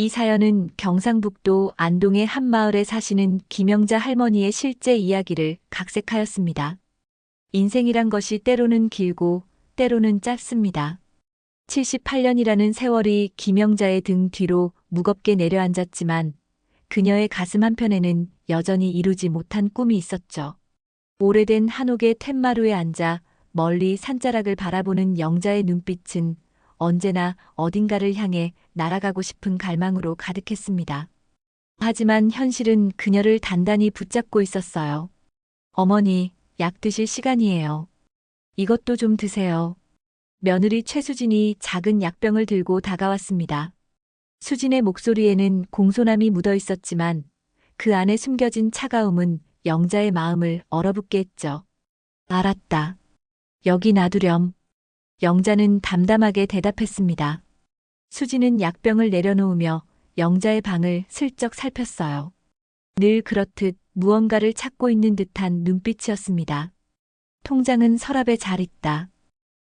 이 사연은 경상북도 안동의 한 마을에 사시는 김영자 할머니의 실제 이야기를 각색하였습니다. 인생이란 것이 때로는 길고 때로는 짧습니다. 78년이라는 세월이 김영자의 등 뒤로 무겁게 내려앉았지만 그녀의 가슴 한편에는 여전히 이루지 못한 꿈이 있었죠. 오래된 한옥의 툇마루에 앉아 멀리 산자락을 바라보는 영자의 눈빛은 언제나 어딘가를 향해 날아가고 싶은 갈망으로 가득했습니다. 하지만 현실은 그녀를 단단히 붙잡고 있었어요. 어머니, 약 드실 시간이에요. 이것도 좀 드세요. 며느리 최수진이 작은 약병을 들고 다가왔습니다. 수진의 목소리에는 공손함이 묻어 있었지만 그 안에 숨겨진 차가움은 영자의 마음을 얼어붙게 했죠. 알았다. 여기 놔두렴. 영자는 담담하게 대답했습니다. 수진은 약병을 내려놓으며 영자의 방을 슬쩍 살폈어요. 늘 그렇듯 무언가를 찾고 있는 듯한 눈빛이었습니다. 통장은 서랍에 잘 있다.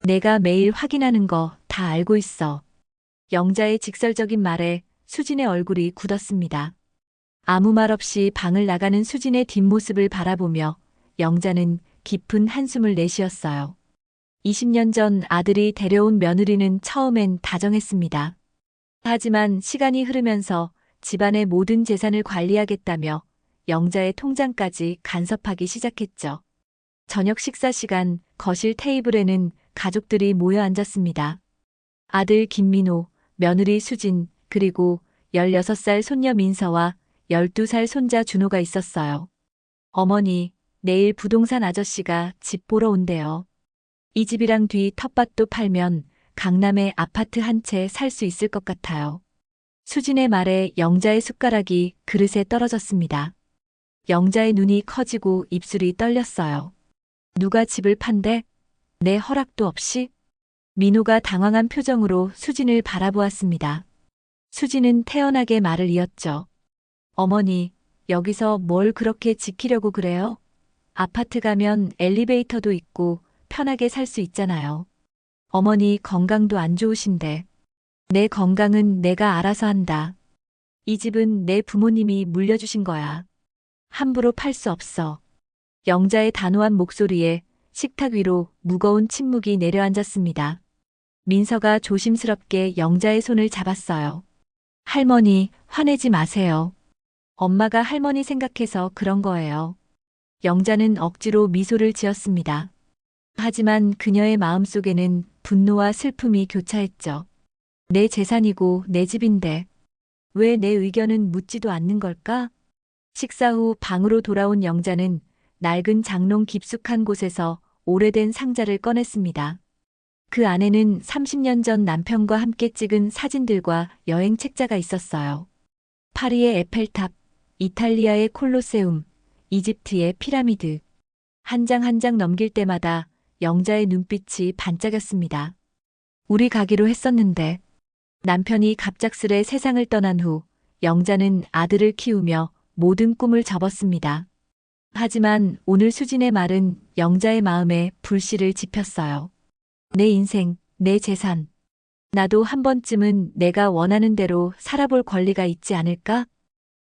내가 매일 확인하는 거 다 알고 있어. 영자의 직설적인 말에 수진의 얼굴이 굳었습니다. 아무 말 없이 방을 나가는 수진의 뒷모습을 바라보며 영자는 깊은 한숨을 내쉬었어요. 20년 전 아들이 데려온 며느리는 처음엔 다정했습니다. 하지만 시간이 흐르면서 집안의 모든 재산을 관리하겠다며 영자의 통장까지 간섭하기 시작했죠. 저녁 식사 시간 거실 테이블에는 가족들이 모여 앉았습니다. 아들 김민호, 며느리 수진, 그리고 16살 손녀 민서와 12살 손자 준호가 있었어요. 어머니, 내일 부동산 아저씨가 집 보러 온대요. 이 집이랑 뒤 텃밭도 팔면 강남에 아파트 한 채 살 수 있을 것 같아요. 수진의 말에 영자의 숟가락이 그릇에 떨어졌습니다. 영자의 눈이 커지고 입술이 떨렸어요. 누가 집을 판대? 내 허락도 없이? 민호가 당황한 표정으로 수진을 바라보았습니다. 수진은 태연하게 말을 이었죠. 어머니, 여기서 뭘 그렇게 지키려고 그래요? 아파트 가면 엘리베이터도 있고 편하게 살 수 있잖아요. 어머니 건강도 안 좋으신데. 내 건강은 내가 알아서 한다. 이 집은 내 부모님이 물려주신 거야. 함부로 팔 수 없어. 영자의 단호한 목소리에 식탁 위로 무거운 침묵이 내려앉았습니다. 민서가 조심스럽게 영자의 손을 잡았어요. 할머니, 화내지 마세요. 엄마가 할머니 생각해서 그런 거예요. 영자는 억지로 미소를 지었습니다. 하지만 그녀의 마음속에는 분노와 슬픔이 교차했죠. 내 재산이고 내 집인데 왜 내 의견은 묻지도 않는 걸까? 식사 후 방으로 돌아온 영자는 낡은 장롱 깊숙한 곳에서 오래된 상자를 꺼냈습니다. 그 안에는 30년 전 남편과 함께 찍은 사진들과 여행 책자가 있었어요. 파리의 에펠탑, 이탈리아의 콜로세움, 이집트의 피라미드. 한 장 한 장 넘길 때마다 영자의 눈빛이 반짝였습니다. 우리 가기로 했었는데. 남편이 갑작스레 세상을 떠난 후 영자는 아들을 키우며 모든 꿈을 접었습니다. 하지만 오늘 수진의 말은 영자의 마음에 불씨를 지폈어요. 내 인생, 내 재산. 나도 한 번쯤은 내가 원하는 대로 살아볼 권리가 있지 않을까?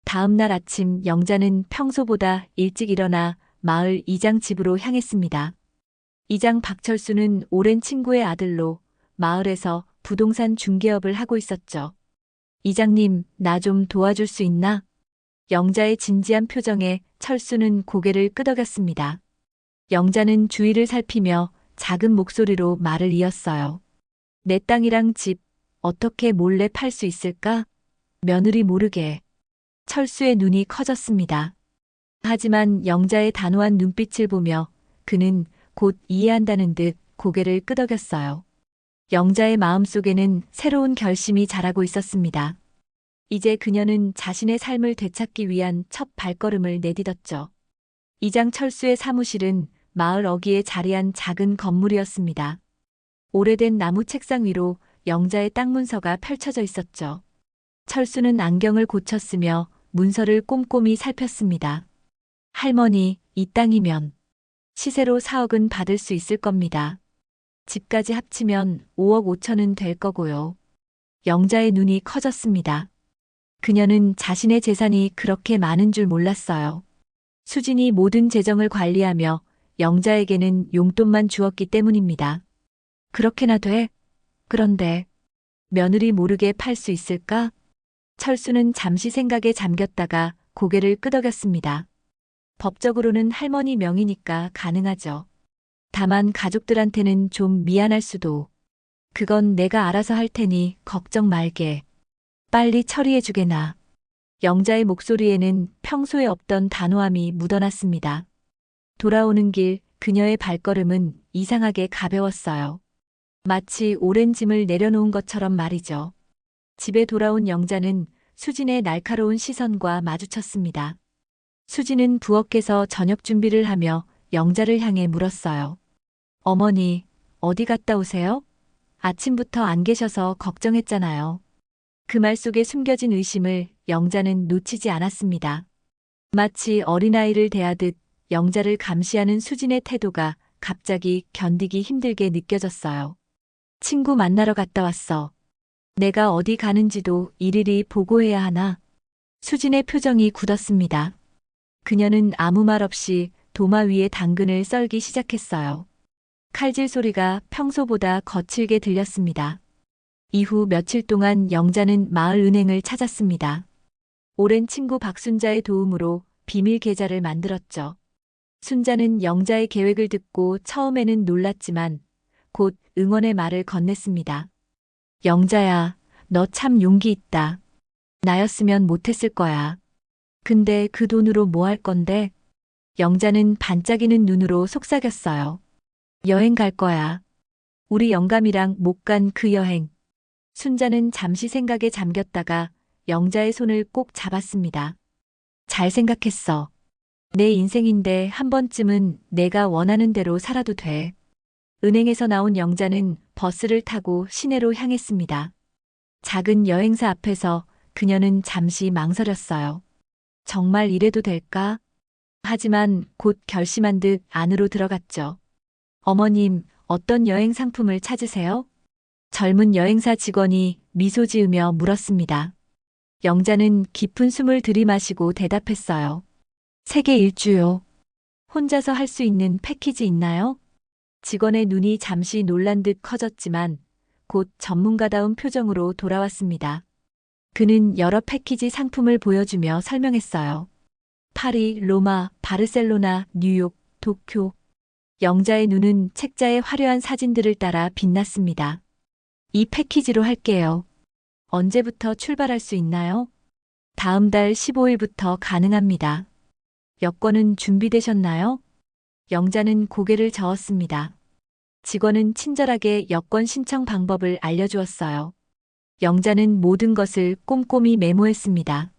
다음 날 아침 영자는 평소보다 일찍 일어나 마을 이장 집으로 향했습니다. 이장 박철수는 오랜 친구의 아들로 마을에서 부동산 중개업을 하고 있었죠. 이장님, 나 좀 도와줄 수 있나? 영자의 진지한 표정에 철수는 고개를 끄덕였습니다. 영자는 주위를 살피며 작은 목소리로 말을 이었어요. 내 땅이랑 집 어떻게 몰래 팔 수 있을까? 며느리 모르게. 철수의 눈이 커졌습니다. 하지만 영자의 단호한 눈빛을 보며 그는 곧 이해한다는 듯 고개를 끄덕였어요. 영자의 마음속에는 새로운 결심이 자라고 있었습니다. 이제 그녀는 자신의 삶을 되찾기 위한 첫 발걸음을 내딛었죠. 이장 철수의 사무실은 마을 어귀에 자리한 작은 건물이었습니다. 오래된 나무 책상 위로 영자의 땅 문서가 펼쳐져 있었죠. 철수는 안경을 고쳤으며 문서를 꼼꼼히 살폈습니다. 할머니, 이 땅이면 시세로 4억은 받을 수 있을 겁니다. 집까지 합치면 5억 5천은 될 거고요. 영자의 눈이 커졌습니다. 그녀는 자신의 재산이 그렇게 많은 줄 몰랐어요. 수진이 모든 재정을 관리하며 영자에게는 용돈만 주었기 때문입니다. 그렇게나 돼? 그런데 며느리 모르게 팔 수 있을까? 철수는 잠시 생각에 잠겼다가 고개를 끄덕였습니다. 법적으로는 할머니 명의니까 가능하죠. 다만 가족들한테는 좀 미안할 수도. 그건 내가 알아서 할 테니 걱정 말게. 빨리 처리해주게나. 영자의 목소리에는 평소에 없던 단호함이 묻어났습니다. 돌아오는 길 그녀의 발걸음은 이상하게 가벼웠어요. 마치 오랜 짐을 내려놓은 것처럼 말이죠. 집에 돌아온 영자는 수진의 날카로운 시선과 마주쳤습니다. 수진은 부엌에서 저녁 준비를 하며 영자를 향해 물었어요. 어머니, 어디 갔다 오세요? 아침부터 안 계셔서 걱정했잖아요. 그 말 속에 숨겨진 의심을 영자는 놓치지 않았습니다. 마치 어린아이를 대하듯 영자를 감시하는 수진의 태도가 갑자기 견디기 힘들게 느껴졌어요. 친구 만나러 갔다 왔어. 내가 어디 가는지도 일일이 보고해야 하나? 수진의 표정이 굳었습니다. 그녀는 아무 말 없이 도마 위에 당근을 썰기 시작했어요. 칼질 소리가 평소보다 거칠게 들렸습니다. 이후 며칠 동안 영자는 마을 은행을 찾았습니다. 오랜 친구 박순자의 도움으로 비밀 계좌를 만들었죠. 순자는 영자의 계획을 듣고 처음에는 놀랐지만 곧 응원의 말을 건넸습니다. 영자야, 너 참 용기 있다. 나였으면 못했을 거야. 근데 그 돈으로 뭐 할 건데? 영자는 반짝이는 눈으로 속삭였어요. 여행 갈 거야. 우리 영감이랑 못 간 그 여행. 순자는 잠시 생각에 잠겼다가 영자의 손을 꼭 잡았습니다. 잘 생각했어. 내 인생인데 한 번쯤은 내가 원하는 대로 살아도 돼. 은행에서 나온 영자는 버스를 타고 시내로 향했습니다. 작은 여행사 앞에서 그녀는 잠시 망설였어요. 정말 이래도 될까? 하지만 곧 결심한 듯 안으로 들어갔죠. 어머님, 어떤 여행 상품을 찾으세요? 젊은 여행사 직원이 미소 지으며 물었습니다. 영자는 깊은 숨을 들이마시고 대답했어요. 세계 일주요. 혼자서 할 수 있는 패키지 있나요? 직원의 눈이 잠시 놀란 듯 커졌지만 곧 전문가다운 표정으로 돌아왔습니다. 그는 여러 패키지 상품을 보여주며 설명했어요. 파리, 로마, 바르셀로나, 뉴욕, 도쿄. 영자의 눈은 책자의 화려한 사진들을 따라 빛났습니다. 이 패키지로 할게요. 언제부터 출발할 수 있나요? 다음 달 15일부터 가능합니다. 여권은 준비되셨나요? 영자는 고개를 저었습니다. 직원은 친절하게 여권 신청 방법을 알려주었어요. 영자는 모든 것을 꼼꼼히 메모했습니다.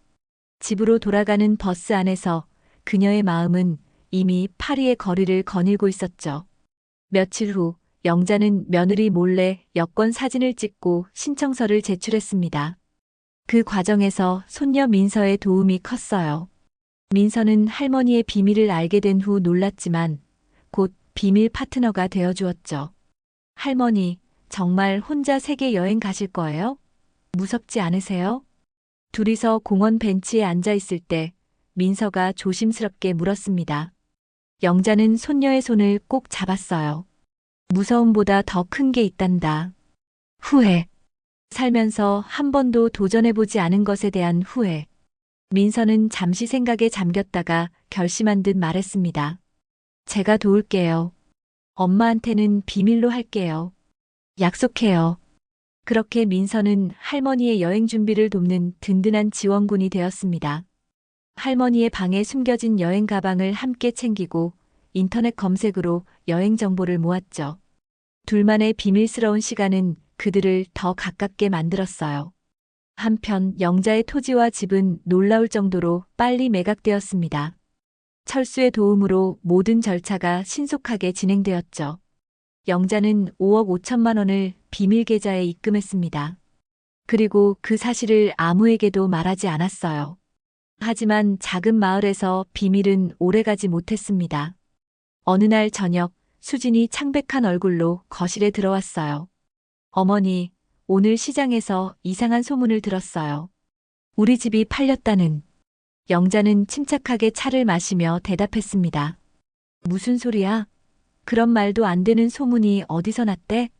집으로 돌아가는 버스 안에서 그녀의 마음은 이미 파리의 거리를 거닐고 있었죠. 며칠 후 영자는 며느리 몰래 여권 사진을 찍고 신청서를 제출했습니다. 그 과정에서 손녀 민서의 도움이 컸어요. 민서는 할머니의 비밀을 알게 된 후 놀랐지만 곧 비밀 파트너가 되어주었죠. 할머니, 정말 혼자 세계 여행 가실 거예요? 무섭지 않으세요? 둘이서 공원 벤치에 앉아 있을 때 민서가 조심스럽게 물었습니다. 영자는 손녀의 손을 꼭 잡았어요. 무서움보다 더 큰 게 있단다. 후회. 살면서 한 번도 도전해보지 않은 것에 대한 후회. 민서는 잠시 생각에 잠겼다가 결심한 듯 말했습니다. 제가 도울게요. 엄마한테는 비밀로 할게요. 약속해요. 그렇게 민서는 할머니의 여행 준비를 돕는 든든한 지원군이 되었습니다. 할머니의 방에 숨겨진 여행 가방을 함께 챙기고 인터넷 검색으로 여행 정보를 모았죠. 둘만의 비밀스러운 시간은 그들을 더 가깝게 만들었어요. 한편 영자의 토지와 집은 놀라울 정도로 빨리 매각되었습니다. 철수의 도움으로 모든 절차가 신속하게 진행되었죠. 영자는 5억 5천만 원을 비밀 계좌에 입금했습니다. 그리고 그 사실을 아무에게도 말하지 않았어요. 하지만 작은 마을에서 비밀은 오래가지 못했습니다. 어느 날 저녁 수진이 창백한 얼굴로 거실에 들어왔어요. 어머니, 오늘 시장에서 이상한 소문을 들었어요. 우리 집이 팔렸다는. 영자는 침착하게 차를 마시며 대답했습니다. 무슨 소리야? 그런 말도 안 되는 소문이 어디서 났대?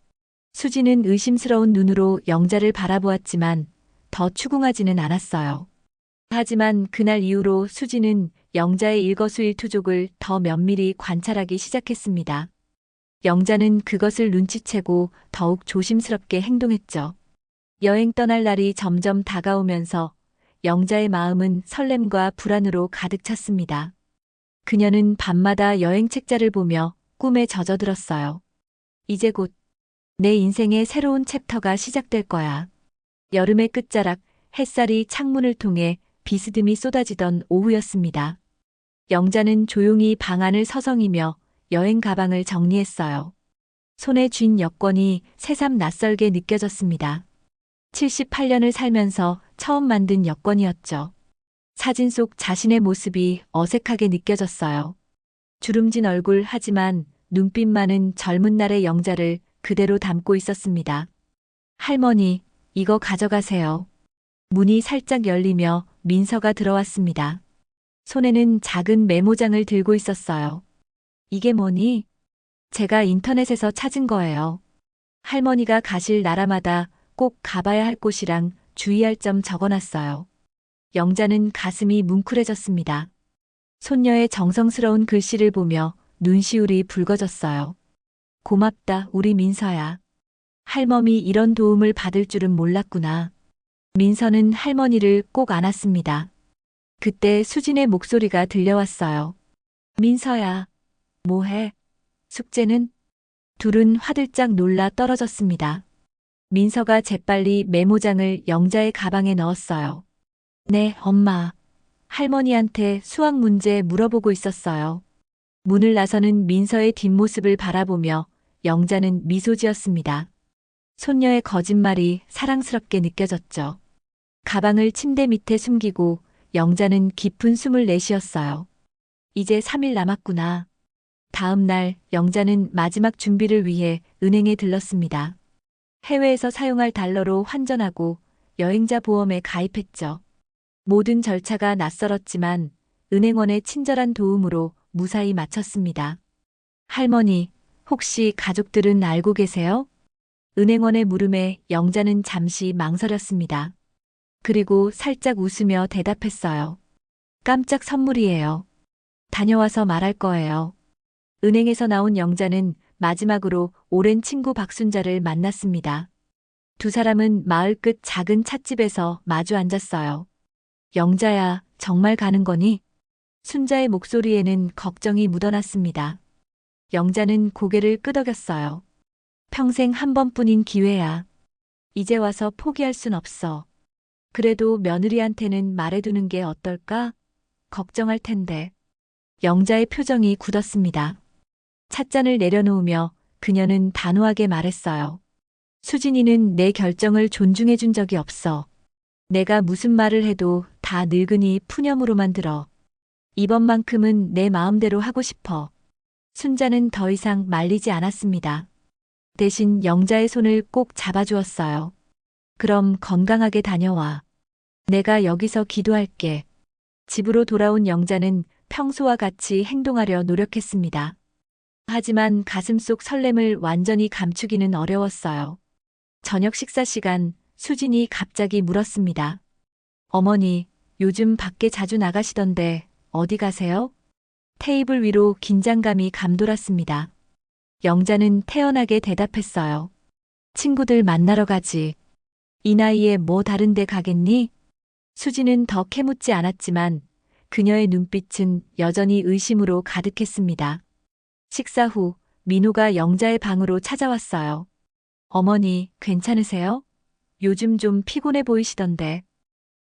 수지는 의심스러운 눈으로 영자를 바라보았지만 더 추궁하지는 않았어요. 하지만 그날 이후로 수지는 영자의 일거수일투족을 더 면밀히 관찰하기 시작했습니다. 영자는 그것을 눈치채고 더욱 조심스럽게 행동했죠. 여행 떠날 날이 점점 다가오면서 영자의 마음은 설렘과 불안으로 가득 찼습니다. 그녀는 밤마다 여행 책자를 보며 꿈에 젖어들었어요. 이제 곧 내 인생의 새로운 챕터가 시작될 거야. 여름의 끝자락, 햇살이 창문을 통해 비스듬히 쏟아지던 오후였습니다. 영자는 조용히 방 안을 서성이며 여행 가방을 정리했어요. 손에 쥔 여권이 새삼 낯설게 느껴졌습니다. 78년을 살면서 처음 만든 여권이었죠. 사진 속 자신의 모습이 어색하게 느껴졌어요. 주름진 얼굴 하지만 눈빛만은 젊은 날의 영자를 그대로 담고 있었습니다. 할머니, 이거 가져가세요. 문이 살짝 열리며 민서가 들어왔습니다. 손에는 작은 메모장을 들고 있었어요. 이게 뭐니? 제가 인터넷에서 찾은 거예요. 할머니가 가실 나라마다 꼭 가봐야 할 곳이랑 주의할 점 적어놨어요. 영자는 가슴이 뭉클해졌습니다. 손녀의 정성스러운 글씨를 보며 눈시울이 붉어졌어요. 고맙다, 우리 민서야. 할멈이 이런 도움을 받을 줄은 몰랐구나. 민서는 할머니를 꼭 안았습니다. 그때 수진의 목소리가 들려왔어요. 민서야, 뭐해? 숙제는? 둘은 화들짝 놀라 떨어졌습니다. 민서가 재빨리 메모장을 영자의 가방에 넣었어요. 네, 엄마. 할머니한테 수학 문제 물어보고 있었어요. 문을 나서는 민서의 뒷모습을 바라보며 영자는 미소 지었습니다. 손녀의 거짓말이 사랑스럽게 느껴졌죠. 가방을 침대 밑에 숨기고 영자는 깊은 숨을 내쉬었어요. 이제 3일 남았구나. 다음 날 영자는 마지막 준비를 위해 은행에 들렀습니다. 해외에서 사용할 달러로 환전하고 여행자 보험에 가입했죠. 모든 절차가 낯설었지만 은행원의 친절한 도움으로 무사히 마쳤습니다. 할머니, 혹시 가족들은 알고 계세요? 은행원의 물음에 영자는 잠시 망설였습니다. 그리고 살짝 웃으며 대답했어요. 깜짝 선물이에요. 다녀와서 말할 거예요. 은행에서 나온 영자는 마지막으로 오랜 친구 박순자를 만났습니다. 두 사람은 마을 끝 작은 찻집에서 마주 앉았어요. 영자야, 정말 가는 거니? 순자의 목소리에는 걱정이 묻어났습니다. 영자는 고개를 끄덕였어요. 평생 한 번뿐인 기회야. 이제 와서 포기할 순 없어. 그래도 며느리한테는 말해두는 게 어떨까? 걱정할 텐데. 영자의 표정이 굳었습니다. 찻잔을 내려놓으며 그녀는 단호하게 말했어요. 수진이는 내 결정을 존중해 준 적이 없어. 내가 무슨 말을 해도 다 늙은이 푸념으로만 들어. 이번만큼은 내 마음대로 하고 싶어. 순자는 더 이상 말리지 않았습니다. 대신 영자의 손을 꼭 잡아주었어요. 그럼 건강하게 다녀와. 내가 여기서 기도할게. 집으로 돌아온 영자는 평소와 같이 행동하려 노력했습니다. 하지만 가슴속 설렘을 완전히 감추기는 어려웠어요. 저녁 식사 시간, 수진이 갑자기 물었습니다. 어머니, 요즘 밖에 자주 나가시던데 어디 가세요? 테이블 위로 긴장감이 감돌았습니다. 영자는 태연하게 대답했어요. 친구들 만나러 가지. 이 나이에 뭐 다른 데 가겠니? 수지는 더 캐묻지 않았지만 그녀의 눈빛은 여전히 의심으로 가득했습니다. 식사 후 민호가 영자의 방으로 찾아왔어요. 어머니, 괜찮으세요? 요즘 좀 피곤해 보이시던데.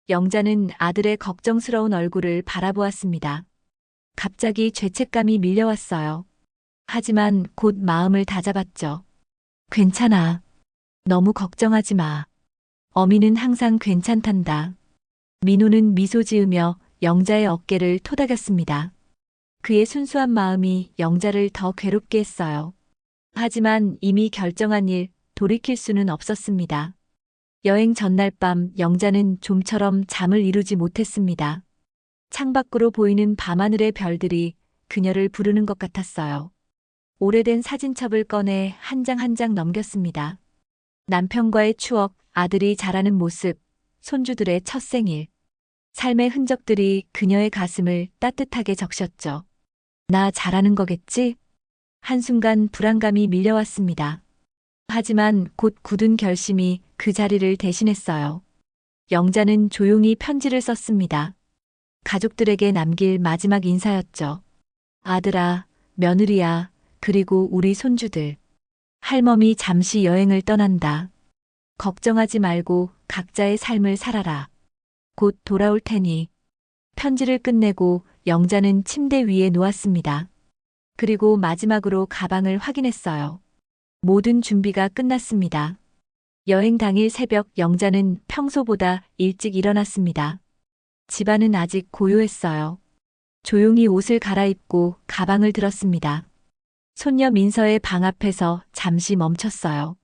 영자는 아들의 걱정스러운 얼굴을 바라보았습니다. 갑자기 죄책감이 밀려왔어요. 하지만 곧 마음을 다잡았죠. 괜찮아. 너무 걱정하지 마. 어미는 항상 괜찮단다. 민호는 미소 지으며 영자의 어깨를 토닥였습니다. 그의 순수한 마음이 영자를 더 괴롭게 했어요. 하지만 이미 결정한 일, 돌이킬 수는 없었습니다. 여행 전날 밤 영자는 좀처럼 잠을 이루지 못했습니다. 창밖으로 보이는 밤하늘의 별들이 그녀를 부르는 것 같았어요. 오래된 사진첩을 꺼내 한 장 한 장 넘겼습니다. 남편과의 추억, 아들이 자라는 모습, 손주들의 첫 생일. 삶의 흔적들이 그녀의 가슴을 따뜻하게 적셨죠. 나 잘하는 거겠지? 한순간 불안감이 밀려왔습니다. 하지만 곧 굳은 결심이 그 자리를 대신했어요. 영자는 조용히 편지를 썼습니다. 가족들에게 남길 마지막 인사였죠. 아들아, 며느리야, 그리고 우리 손주들. 할멈이 잠시 여행을 떠난다. 걱정하지 말고 각자의 삶을 살아라. 곧 돌아올 테니. 편지를 끝내고 영자는 침대 위에 누웠습니다. 그리고 마지막으로 가방을 확인했어요. 모든 준비가 끝났습니다. 여행 당일 새벽 영자는 평소보다 일찍 일어났습니다. 집안은 아직 고요했어요. 조용히 옷을 갈아입고 가방을 들었습니다. 손녀 민서의 방 앞에서 잠시 멈췄어요.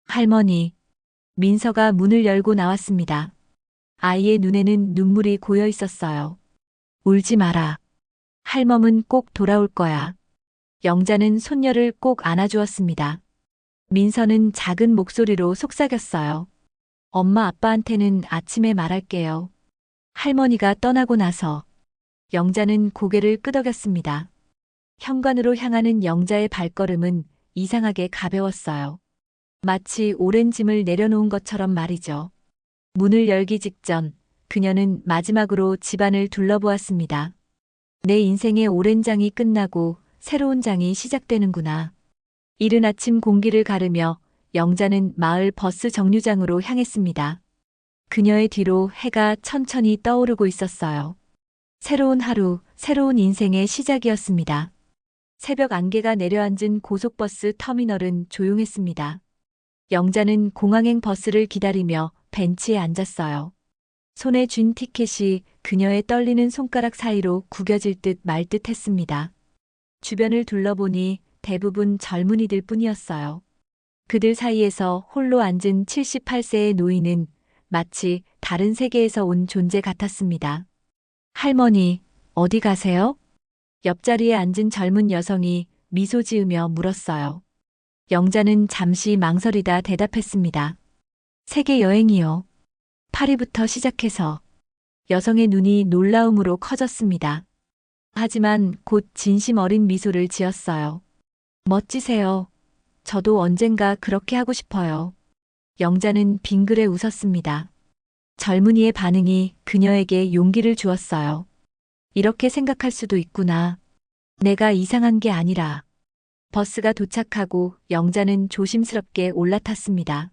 할머니. 민서가 문을 열고 나왔습니다. 아이의 눈에는 눈물이 고여 있었어요. 울지 마라. 할멈은 꼭 돌아올 거야. 영자는 손녀를 꼭 안아주었습니다. 민서는 작은 목소리로 속삭였어요. 엄마 아빠한테는 아침에 말할게요. 할머니가 떠나고 나서 영자는 고개를 끄덕였습니다. 현관으로 향하는 영자의 발걸음은 이상하게 가벼웠어요. 마치 오랜 짐을 내려놓은 것처럼 말이죠. 문을 열기 직전 그녀는 마지막으로 집안을 둘러보았습니다. 내 인생의 오랜 장이 끝나고 새로운 장이 시작되는구나. 이른 아침 공기를 가르며 영자는 마을 버스 정류장으로 향했습니다. 그녀의 뒤로 해가 천천히 떠오르고 있었어요. 새로운 하루, 새로운 인생의 시작이었습니다. 새벽 안개가 내려앉은 고속버스 터미널은 조용했습니다. 영자는 공항행 버스를 기다리며 벤치에 앉았어요. 손에 쥔 티켓이 그녀의 떨리는 손가락 사이로 구겨질 듯 말 듯 했습니다. 주변을 둘러보니 대부분 젊은이들 뿐이었어요. 그들 사이에서 홀로 앉은 78세의 노인은 마치 다른 세계에서 온 존재 같았습니다. 할머니, 어디 가세요? 옆자리에 앉은 젊은 여성이 미소 지으며 물었어요. 영자는 잠시 망설이다 대답했습니다. 세계 여행이요. 파리부터 시작해서. 여성의 눈이 놀라움으로 커졌습니다. 하지만 곧 진심 어린 미소를 지었어요. 멋지세요. 저도 언젠가 그렇게 하고 싶어요. 영자는 빙그레 웃었습니다. 젊은이의 반응이 그녀에게 용기를 주었어요. 이렇게 생각할 수도 있구나. 내가 이상한 게 아니라. 버스가 도착하고 영자는 조심스럽게 올라탔습니다.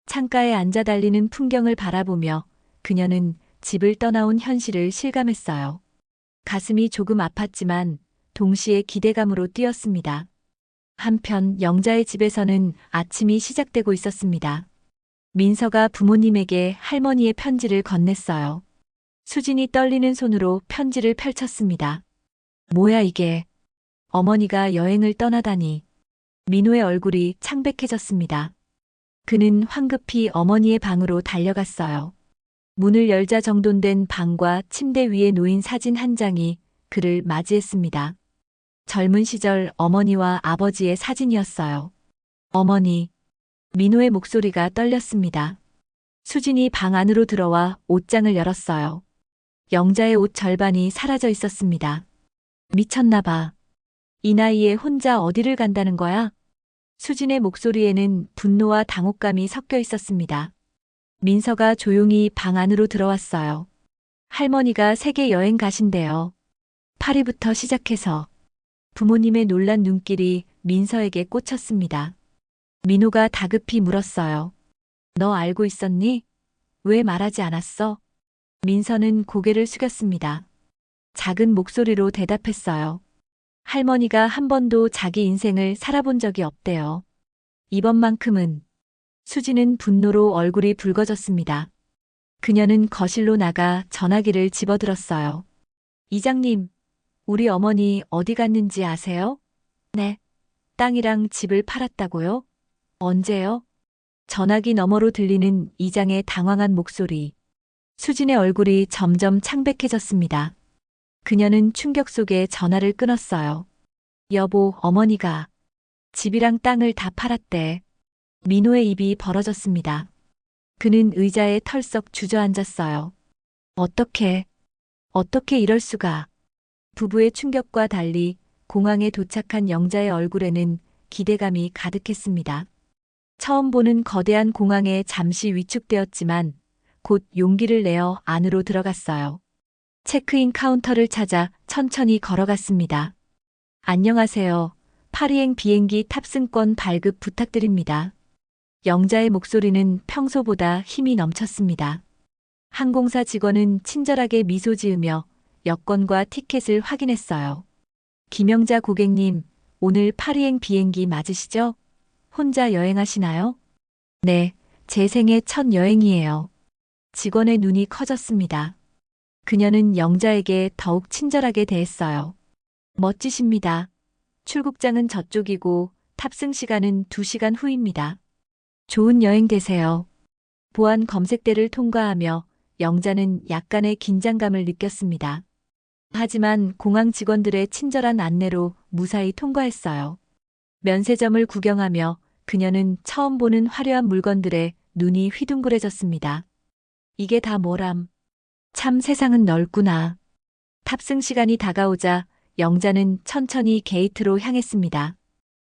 창가에 앉아 달리는 풍경을 바라보며 그녀는 집을 떠나온 현실을 실감했어요. 가슴이 조금 아팠지만 동시에 기대감으로 뛰었습니다. 한편 영자의 집에서는 아침이 시작되고 있었습니다. 민서가 부모님에게 할머니의 편지를 건넸어요. 수진이 떨리는 손으로 편지를 펼쳤습니다. 뭐야 이게? 어머니가 여행을 떠나다니. 민호의 얼굴이 창백해졌습니다. 그는 황급히 어머니의 방으로 달려갔어요. 문을 열자 정돈된 방과 침대 위에 놓인 사진 한 장이 그를 맞이했습니다. 젊은 시절 어머니와 아버지의 사진이었어요. 어머니. 민호의 목소리가 떨렸습니다. 수진이 방 안으로 들어와 옷장을 열었어요. 영자의 옷 절반이 사라져 있었습니다. 미쳤나 봐. 이 나이에 혼자 어디를 간다는 거야? 수진의 목소리에는 분노와 당혹감이 섞여 있었습니다. 민서가 조용히 방 안으로 들어왔어요. 할머니가 세계 여행 가신대요. 파리부터 시작해서. 부모님의 놀란 눈길이 민서에게 꽂혔습니다. 민호가 다급히 물었어요. 너 알고 있었니? 왜 말하지 않았어? 민서는 고개를 숙였습니다. 작은 목소리로 대답했어요. 할머니가 한 번도 자기 인생을 살아본 적이 없대요. 이번만큼은. 수지는 분노로 얼굴이 붉어졌습니다. 그녀는 거실로 나가 전화기를 집어들었어요. 이장님, 우리 어머니 어디 갔는지 아세요? 네. 땅이랑 집을 팔았다고요? 언제요? 전화기 너머로 들리는 이장의 당황한 목소리. 수진의 얼굴이 점점 창백해졌습니다. 그녀는 충격 속에 전화를 끊었어요. 여보, 어머니가 집이랑 땅을 다 팔았대. 민호의 입이 벌어졌습니다. 그는 의자에 털썩 주저앉았어요. 어떻게 이럴 수가. 부부의 충격과 달리 공항에 도착한 영자의 얼굴에는 기대감이 가득했습니다. 처음 보는 거대한 공항에 잠시 위축되었지만 곧 용기를 내어 안으로 들어갔어요. 체크인 카운터를 찾아 천천히 걸어갔습니다. 안녕하세요. 파리행 비행기 탑승권 발급 부탁드립니다. 영자의 목소리는 평소보다 힘이 넘쳤습니다. 항공사 직원은 친절하게 미소 지으며 여권과 티켓을 확인했어요. 김영자 고객님, 오늘 파리행 비행기 맞으시죠? 혼자 여행하시나요? 네, 제 생애 첫 여행이에요. 직원의 눈이 커졌습니다. 그녀는 영자에게 더욱 친절하게 대했어요. 멋지십니다. 출국장은 저쪽이고 탑승 시간은 2시간 후입니다. 좋은 여행 되세요. 보안 검색대를 통과하며 영자는 약간의 긴장감을 느꼈습니다. 하지만 공항 직원들의 친절한 안내로 무사히 통과했어요. 면세점을 구경하며 그녀는 처음 보는 화려한 물건들에 눈이 휘둥그레졌습니다. 이게 다 뭐람. 참 세상은 넓구나. 탑승 시간이 다가오자 영자는 천천히 게이트로 향했습니다.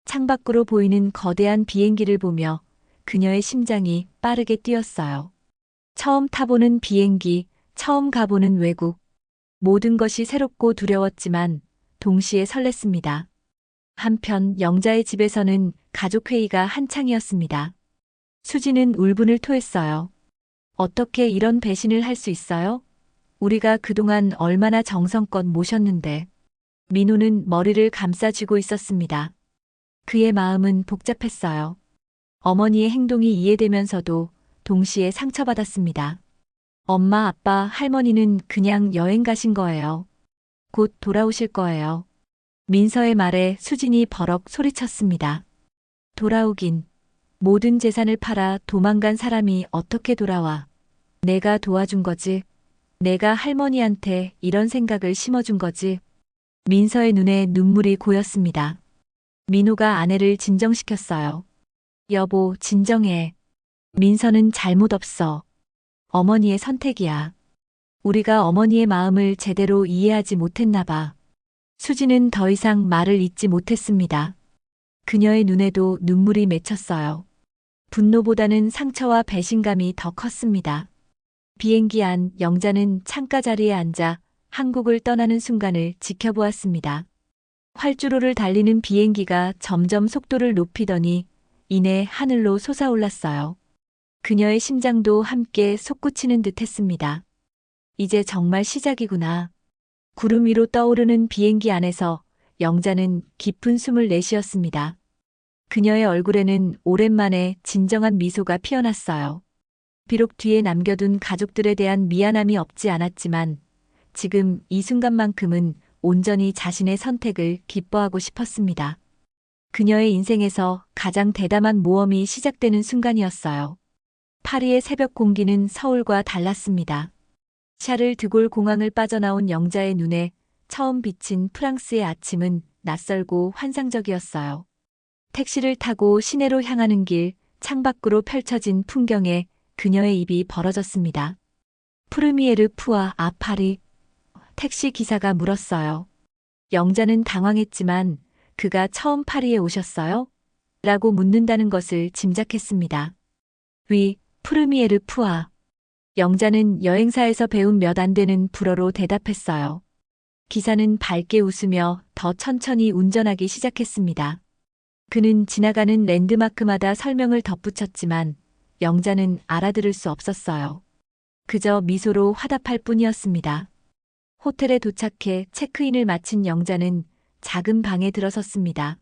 창밖으로 보이는 거대한 비행기를 보며 그녀의 심장이 빠르게 뛰었어요. 처음 타보는 비행기, 처음 가보는 외국. 모든 것이 새롭고 두려웠지만 동시에 설렜습니다. 한편 영자의 집에서는 가족회의가 한창이었습니다. 수지는 울분을 토했어요. 어떻게 이런 배신을 할 수 있어요? 우리가 그동안 얼마나 정성껏 모셨는데. 민호는 머리를 감싸쥐고 있었습니다. 그의 마음은 복잡했어요. 어머니의 행동이 이해되면서도 동시에 상처받았습니다. 엄마, 아빠, 할머니는 그냥 여행 가신 거예요. 곧 돌아오실 거예요. 민서의 말에 수진이 버럭 소리쳤습니다. 돌아오긴. 모든 재산을 팔아 도망간 사람이 어떻게 돌아와. 내가 도와준 거지. 내가 할머니한테 이런 생각을 심어준 거지. 민서의 눈에 눈물이 고였습니다. 민호가 아내를 진정시켰어요. 여보, 진정해. 민서는 잘못 없어. 어머니의 선택이야. 우리가 어머니의 마음을 제대로 이해하지 못했나 봐. 수지는 더 이상 말을 잇지 못했습니다. 그녀의 눈에도 눈물이 맺혔어요. 분노보다는 상처와 배신감이 더 컸습니다. 비행기 안 영자는 창가 자리에 앉아 한국을 떠나는 순간을 지켜보았습니다. 활주로를 달리는 비행기가 점점 속도를 높이더니 이내 하늘로 솟아올랐어요. 그녀의 심장도 함께 솟구치는 듯 했습니다. 이제 정말 시작이구나. 구름 위로 떠오르는 비행기 안에서 영자는 깊은 숨을 내쉬었습니다. 그녀의 얼굴에는 오랜만에 진정한 미소가 피어났어요. 비록 뒤에 남겨둔 가족들에 대한 미안함이 없지 않았지만 지금 이 순간만큼은 온전히 자신의 선택을 기뻐하고 싶었습니다. 그녀의 인생에서 가장 대담한 모험이 시작되는 순간이었어요. 파리의 새벽 공기는 서울과 달랐습니다. 샤를 드골 공항을 빠져나온 영자의 눈에 처음 비친 프랑스의 아침은 낯설고 환상적이었어요. 택시를 타고 시내로 향하는 길, 창밖으로 펼쳐진 풍경에 그녀의 입이 벌어졌습니다. 프르미에르 푸아 아 파리. 택시 기사가 물었어요. 영자는 당황했지만 그가 처음 파리에 오셨어요? 라고 묻는다는 것을 짐작했습니다. 위, 프르미에르 푸아. 영자는 여행사에서 배운 몇 안 되는 불어로 대답했어요. 기사는 밝게 웃으며 더 천천히 운전하기 시작했습니다. 그는 지나가는 랜드마크마다 설명을 덧붙였지만 영자는 알아들을 수 없었어요. 그저 미소로 화답할 뿐이었습니다. 호텔에 도착해 체크인을 마친 영자는 작은 방에 들어섰습니다.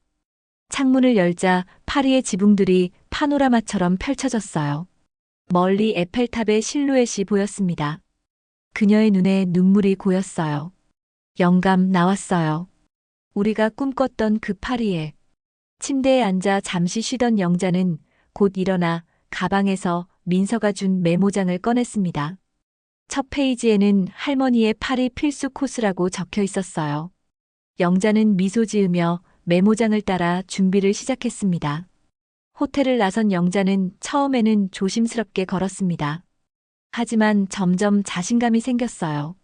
창문을 열자 파리의 지붕들이 파노라마처럼 펼쳐졌어요. 멀리 에펠탑의 실루엣이 보였습니다. 그녀의 눈에 눈물이 고였어요. 영감 나왔어요. 우리가 꿈꿨던 그 파리에. 침대에 앉아 잠시 쉬던 영자는 곧 일어나 가방에서 민서가 준 메모장을 꺼냈습니다. 첫 페이지에는 할머니의 파리 필수 코스라고 적혀 있었어요. 영자는 미소 지으며 메모장을 따라 준비를 시작했습니다. 호텔을 나선 영자는 처음에는 조심스럽게 걸었습니다. 하지만 점점 자신감이 생겼어요.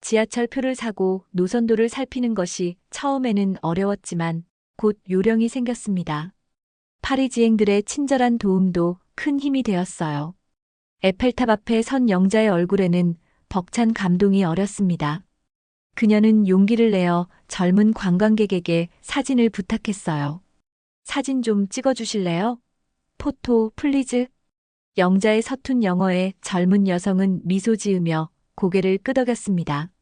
지하철표를 사고 노선도를 살피는 것이 처음에는 어려웠지만 곧 요령이 생겼습니다. 파리지앵들의 친절한 도움도 큰 힘이 되었어요. 에펠탑 앞에 선 영자의 얼굴에는 벅찬 감동이 어렸습니다. 그녀는 용기를 내어 젊은 관광객에게 사진을 부탁했어요. 사진 좀 찍어주실래요? 포토 플리즈. 영자의 서툰 영어에 젊은 여성은 미소 지으며 고개를 끄덕였습니다.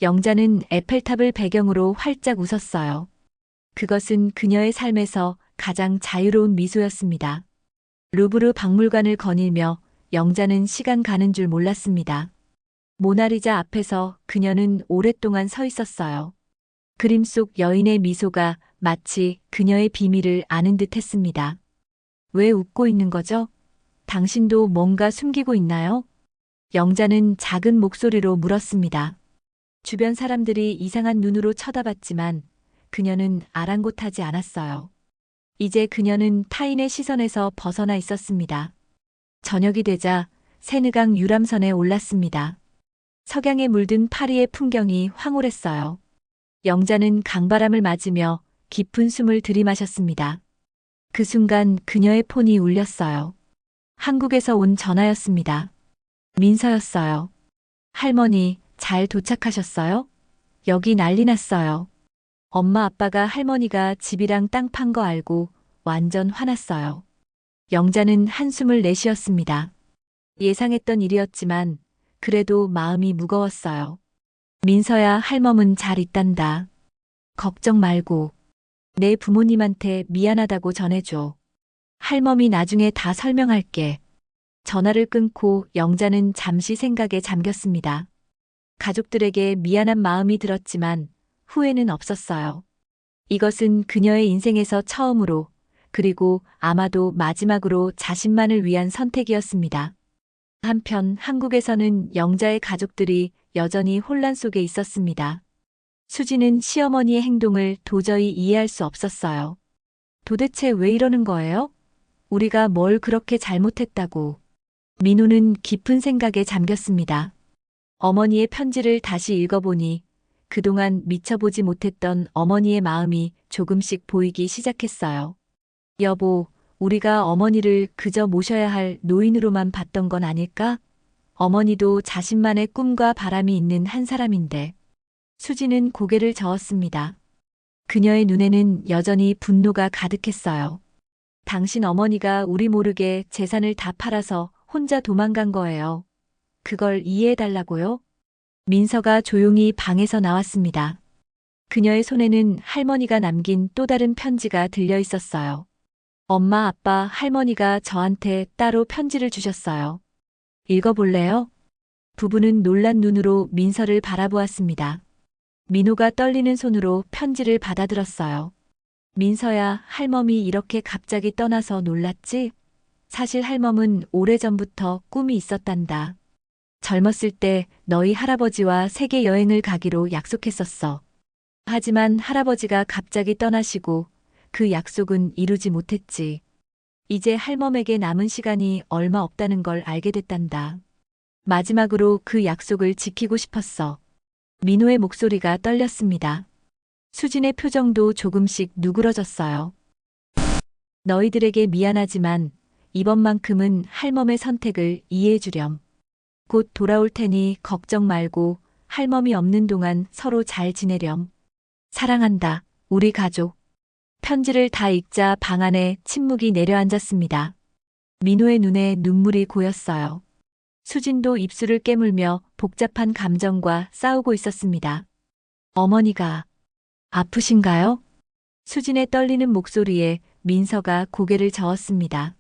영자는 에펠탑을 배경으로 활짝 웃었어요. 그것은 그녀의 삶에서 가장 자유로운 미소였습니다. 루브르 박물관을 거닐며 영자는 시간 가는 줄 몰랐습니다. 모나리자 앞에서 그녀는 오랫동안 서 있었어요. 그림 속 여인의 미소가 마치 그녀의 비밀을 아는 듯 했습니다. 왜 웃고 있는 거죠? 당신도 뭔가 숨기고 있나요? 영자는 작은 목소리로 물었습니다. 주변 사람들이 이상한 눈으로 쳐다봤지만 그녀는 아랑곳하지 않았어요. 이제 그녀는 타인의 시선에서 벗어나 있었습니다. 저녁이 되자 세느강 유람선에 올랐습니다. 석양에 물든 파리의 풍경이 황홀했어요. 영자는 강바람을 맞으며 깊은 숨을 들이마셨습니다. 그 순간 그녀의 폰이 울렸어요. 한국에서 온 전화였습니다. 민서였어요. 할머니, 잘 도착하셨어요? 여기 난리 났어요. 엄마 아빠가 할머니가 집이랑 땅 판 거 알고 완전 화났어요. 영자는 한숨을 내쉬었습니다. 예상했던 일이었지만 그래도 마음이 무거웠어요. 민서야, 할멈은 잘 있단다. 걱정 말고 내 부모님한테 미안하다고 전해줘. 할멈이 나중에 다 설명할게. 전화를 끊고 영자는 잠시 생각에 잠겼습니다. 가족들에게 미안한 마음이 들었지만 후회는 없었어요. 이것은 그녀의 인생에서 처음으로 그리고 아마도 마지막으로 자신만을 위한 선택이었습니다. 한편 한국에서는 영자의 가족들이 여전히 혼란 속에 있었습니다. 수지는 시어머니의 행동을 도저히 이해할 수 없었어요. 도대체 왜 이러는 거예요? 우리가 뭘 그렇게 잘못했다고. 민호는 깊은 생각에 잠겼습니다. 어머니의 편지를 다시 읽어보니 그동안 미쳐보지 못했던 어머니의 마음이 조금씩 보이기 시작했어요. 여보, 우리가 어머니를 그저 모셔야 할 노인으로만 봤던 건 아닐까? 어머니도 자신만의 꿈과 바람이 있는 한 사람인데. 수지는 고개를 저었습니다. 그녀의 눈에는 여전히 분노가 가득했어요. 당신 어머니가 우리 모르게 재산을 다 팔아서 혼자 도망간 거예요. 그걸 이해해달라고요? 민서가 조용히 방에서 나왔습니다. 그녀의 손에는 할머니가 남긴 또 다른 편지가 들려 있었어요. 엄마, 아빠, 할머니가 저한테 따로 편지를 주셨어요. 읽어볼래요? 부부는 놀란 눈으로 민서를 바라보았습니다. 민호가 떨리는 손으로 편지를 받아들었어요. 민서야, 할멈이 이렇게 갑자기 떠나서 놀랐지? 사실 할멈은 오래전부터 꿈이 있었단다. 젊었을 때 너희 할아버지와 세계 여행을 가기로 약속했었어. 하지만 할아버지가 갑자기 떠나시고 그 약속은 이루지 못했지. 이제 할멈에게 남은 시간이 얼마 없다는 걸 알게 됐단다. 마지막으로 그 약속을 지키고 싶었어. 민호의 목소리가 떨렸습니다. 수진의 표정도 조금씩 누그러졌어요. 너희들에게 미안하지만 이번만큼은 할멈의 선택을 이해해 주렴. 곧 돌아올 테니 걱정 말고 할멈이 없는 동안 서로 잘 지내렴. 사랑한다, 우리 가족. 편지를 다 읽자 방 안에 침묵이 내려앉았습니다. 민호의 눈에 눈물이 고였어요. 수진도 입술을 깨물며 복잡한 감정과 싸우고 있었습니다. 어머니가 아프신가요? 수진의 떨리는 목소리에 민서가 고개를 저었습니다.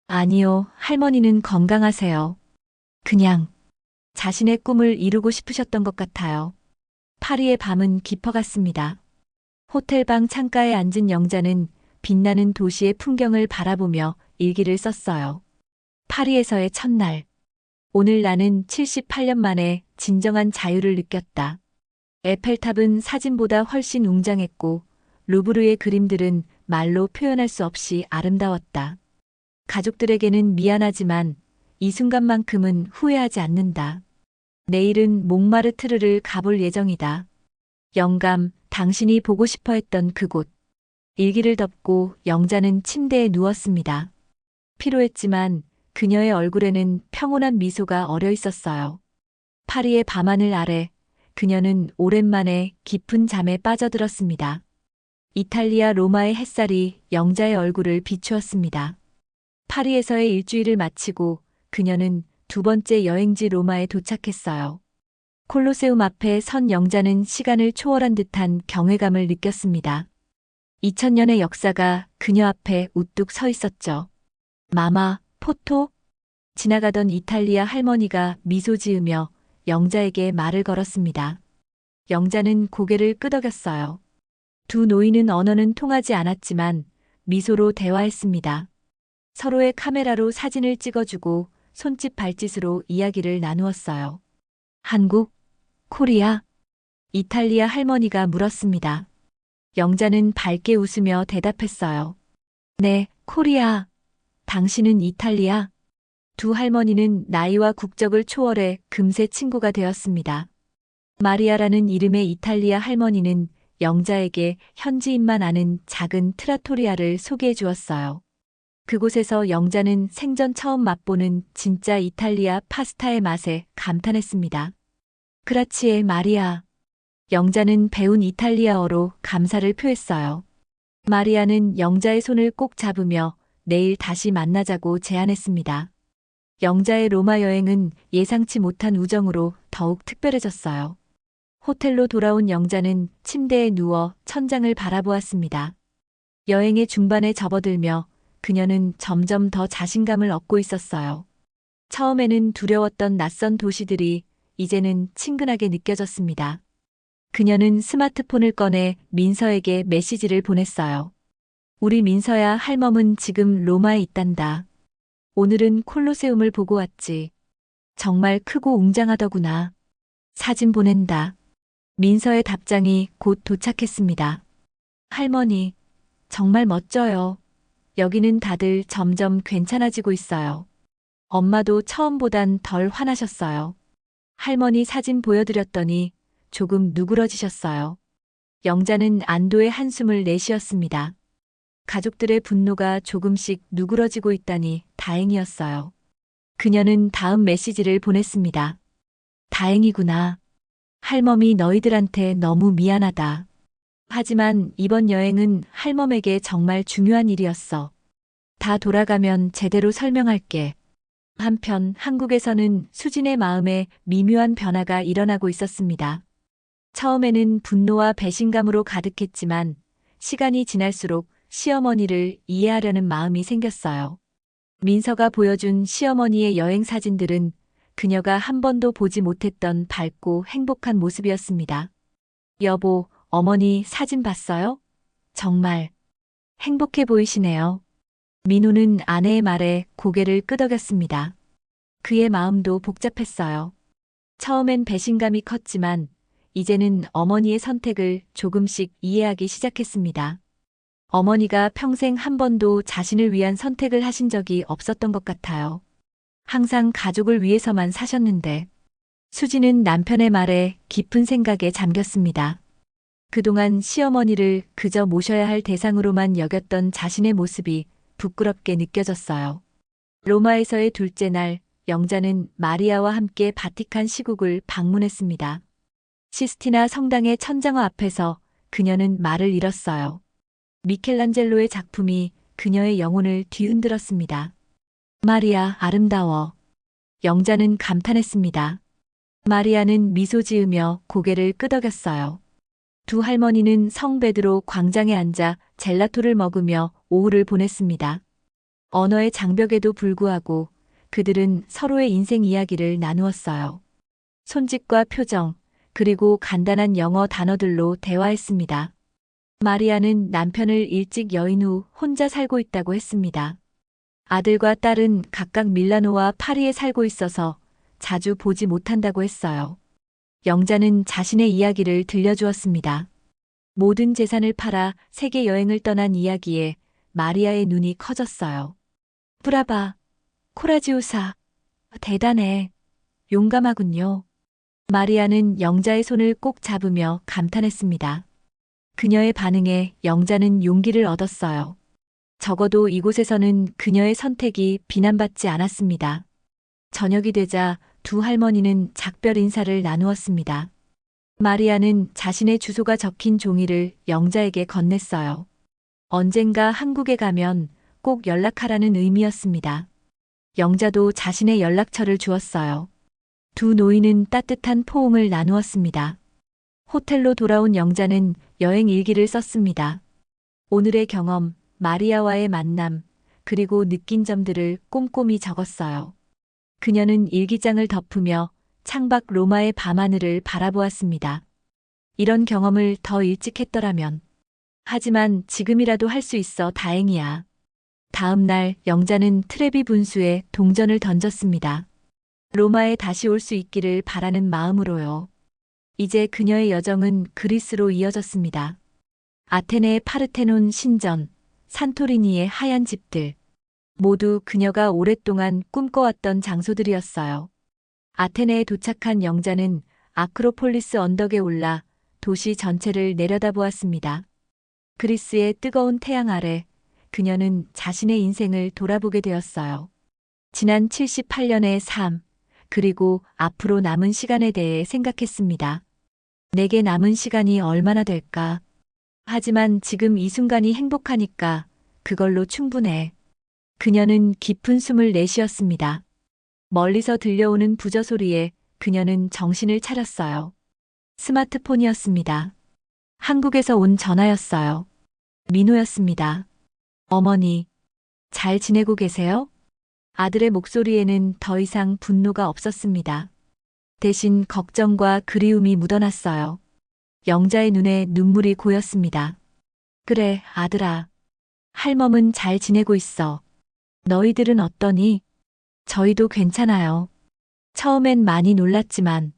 아니요, 할머니는 건강하세요. 그냥 자신의 꿈을 이루고 싶으셨던 것 같아요. 파리의 밤은 깊어갔습니다. 호텔방 창가에 앉은 영자는 빛나는 도시의 풍경을 바라보며 일기를 썼어요. 파리에서의 첫날. 오늘 나는 78년 만에 진정한 자유를 느꼈다. 에펠탑은 사진보다 훨씬 웅장했고, 루브르의 그림들은 말로 표현할 수 없이 아름다웠다. 가족들에게는 미안하지만 이 순간만큼은 후회하지 않는다. 내일은 몽마르트르를 가볼 예정이다. 영감, 당신이 보고 싶어 했던 그곳. 일기를 덮고 영자는 침대에 누웠습니다. 피로했지만 그녀의 얼굴에는 평온한 미소가 어려 있었어요. 파리의 밤하늘 아래 그녀는 오랜만에 깊은 잠에 빠져들었습니다. 이탈리아 로마의 햇살이 영자의 얼굴을 비추었습니다. 파리에서의 일주일을 마치고 그녀는 두 번째 여행지 로마에 도착했어요. 콜로세움 앞에 선 영자는 시간을 초월한 듯한 경외감을 느꼈습니다. 2000년의 역사가 그녀 앞에 우뚝 서 있었죠. 마마, 포토? 지나가던 이탈리아 할머니가 미소 지으며 영자에게 말을 걸었습니다. 영자는 고개를 끄덕였어요. 두 노인은 언어는 통하지 않았지만 미소로 대화했습니다. 서로의 카메라로 사진을 찍어주고 손짓 발짓으로 이야기를 나누었어요. 한국, 코리아, 이탈리아 할머니가 물었습니다. 영자는 밝게 웃으며 대답했어요. 네, 코리아. 당신은 이탈리아? 두 할머니는 나이와 국적을 초월해 금세 친구가 되었습니다. 마리아라는 이름의 이탈리아 할머니는 영자에게 현지인만 아는 작은 트라토리아를 소개해 주었어요. 그곳에서 영자는 생전 처음 맛보는 진짜 이탈리아 파스타의 맛에 감탄했습니다. 그라치에 마리아. 영자는 배운 이탈리아어로 감사를 표했어요. 마리아는 영자의 손을 꼭 잡으며 내일 다시 만나자고 제안했습니다. 영자의 로마 여행은 예상치 못한 우정으로 더욱 특별해졌어요. 호텔로 돌아온 영자는 침대에 누워 천장을 바라보았습니다. 여행의 중반에 접어들며 그녀는 점점 더 자신감을 얻고 있었어요. 처음에는 두려웠던 낯선 도시들이 이제는 친근하게 느껴졌습니다. 그녀는 스마트폰을 꺼내 민서에게 메시지를 보냈어요. 우리 민서야, 할멈은 지금 로마에 있단다. 오늘은 콜로세움을 보고 왔지. 정말 크고 웅장하더구나. 사진 보낸다. 민서의 답장이 곧 도착했습니다. 할머니, 정말 멋져요. 여기는 다들 점점 괜찮아지고 있어요. 엄마도 처음보단 덜 화나셨어요. 할머니 사진 보여드렸더니 조금 누그러지셨어요. 영자는 안도의 한숨을 내쉬었습니다. 가족들의 분노가 조금씩 누그러지고 있다니 다행이었어요. 그녀는 다음 메시지를 보냈습니다. 다행이구나. 할멈이 너희들한테 너무 미안하다. 하지만 이번 여행은 할멈에게 정말 중요한 일이었어. 다 돌아가면 제대로 설명할게. 한편 한국에서는 수진의 마음에 미묘한 변화가 일어나고 있었습니다. 처음에는 분노와 배신감으로 가득했지만 시간이 지날수록 시어머니를 이해하려는 마음이 생겼어요. 민서가 보여준 시어머니의 여행 사진들은 그녀가 한 번도 보지 못했던 밝고 행복한 모습이었습니다. 여보, 어머니 사진 봤어요? 정말 행복해 보이시네요. 민호는 아내의 말에 고개를 끄덕였습니다. 그의 마음도 복잡했어요. 처음엔 배신감이 컸지만 이제는 어머니의 선택을 조금씩 이해하기 시작했습니다. 어머니가 평생 한 번도 자신을 위한 선택을 하신 적이 없었던 것 같아요. 항상 가족을 위해서만 사셨는데. 수지는 남편의 말에 깊은 생각에 잠겼습니다. 그동안 시어머니를 그저 모셔야 할 대상으로만 여겼던 자신의 모습이 부끄럽게 느껴졌어요. 로마에서의 둘째 날, 영자는 마리아와 함께 바티칸 시국을 방문했습니다. 시스티나 성당의 천장화 앞에서 그녀는 말을 잃었어요. 미켈란젤로의 작품이 그녀의 영혼을 뒤흔들었습니다. 마리아, 아름다워. 영자는 감탄했습니다. 마리아는 미소 지으며 고개를 끄덕였어요. 두 할머니는 성 베드로 광장에 앉아 젤라토를 먹으며 오후를 보냈습니다. 언어의 장벽에도 불구하고 그들은 서로의 인생 이야기를 나누었어요. 손짓과 표정, 그리고 간단한 영어 단어들로 대화했습니다. 마리아는 남편을 일찍 여인 후 혼자 살고 있다고 했습니다. 아들과 딸은 각각 밀라노와 파리에 살고 있어서 자주 보지 못한다고 했어요. 영자는 자신의 이야기를 들려주었습니다. 모든 재산을 팔아 세계 여행을 떠난 이야기에 마리아의 눈이 커졌어요. 브라바, 코라지오사, 대단해. 용감하군요. 마리아는 영자의 손을 꼭 잡으며 감탄했습니다. 그녀의 반응에 영자는 용기를 얻었어요. 적어도 이곳에서는 그녀의 선택이 비난받지 않았습니다. 저녁이 되자 두 할머니는 작별 인사를 나누었습니다. 마리아는 자신의 주소가 적힌 종이를 영자에게 건넸어요. 언젠가 한국에 가면 꼭 연락하라는 의미였습니다. 영자도 자신의 연락처를 주었어요. 두 노인은 따뜻한 포옹을 나누었습니다. 호텔로 돌아온 영자는 여행 일기를 썼습니다. 오늘의 경험, 마리아와의 만남, 그리고 느낀 점들을 꼼꼼히 적었어요. 그녀는 일기장을 덮으며 창밖 로마의 밤하늘을 바라보았습니다. 이런 경험을 더 일찍 했더라면. 하지만 지금이라도 할 수 있어 다행이야. 다음 날 영자는 트레비 분수에 동전을 던졌습니다. 로마에 다시 올 수 있기를 바라는 마음으로요. 이제 그녀의 여정은 그리스로 이어졌습니다. 아테네의 파르테논 신전, 산토리니의 하얀 집들, 모두 그녀가 오랫동안 꿈꿔왔던 장소들이었어요. 아테네에 도착한 영자는 아크로폴리스 언덕에 올라 도시 전체를 내려다보았습니다. 그리스의 뜨거운 태양 아래 그녀는 자신의 인생을 돌아보게 되었어요. 지난 78년의 삶, 그리고 앞으로 남은 시간에 대해 생각했습니다. 내게 남은 시간이 얼마나 될까? 하지만 지금 이 순간이 행복하니까 그걸로 충분해. 그녀는 깊은 숨을 내쉬었습니다. 멀리서 들려오는 부저 소리에 그녀는 정신을 차렸어요. 스마트폰이었습니다. 한국에서 온 전화였어요. 민호였습니다. 어머니, 잘 지내고 계세요? 아들의 목소리에는 더 이상 분노가 없었습니다. 대신 걱정과 그리움이 묻어났어요. 영자의 눈에 눈물이 고였습니다. 그래, 아들아. 할멈은 잘 지내고 있어. 너희들은 어떠니? 저희도 괜찮아요. 처음엔 많이 놀랐지만,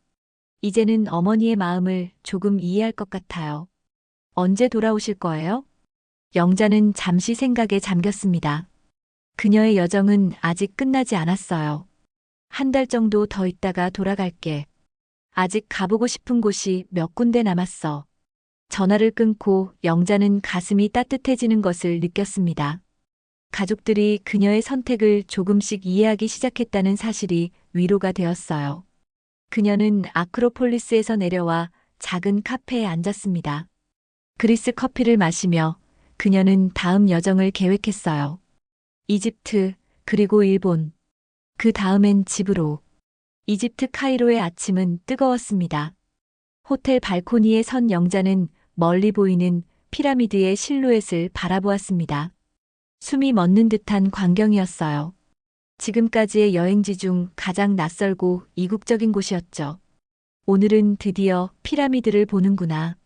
이제는 어머니의 마음을 조금 이해할 것 같아요. 언제 돌아오실 거예요? 영자는 잠시 생각에 잠겼습니다. 그녀의 여정은 아직 끝나지 않았어요. 한 달 정도 더 있다가 돌아갈게. 아직 가보고 싶은 곳이 몇 군데 남았어. 전화를 끊고 영자는 가슴이 따뜻해지는 것을 느꼈습니다. 가족들이 그녀의 선택을 조금씩 이해하기 시작했다는 사실이 위로가 되었어요. 그녀는 아크로폴리스에서 내려와 작은 카페에 앉았습니다. 그리스 커피를 마시며 그녀는 다음 여정을 계획했어요. 이집트, 그리고 일본. 그 다음엔 집으로. 이집트 카이로의 아침은 뜨거웠습니다. 호텔 발코니에 선 영자는 멀리 보이는 피라미드의 실루엣을 바라보았습니다. 숨이 멎는 듯한 광경이었어요. 지금까지의 여행지 중 가장 낯설고 이국적인 곳이었죠. 오늘은 드디어 피라미드를 보는구나.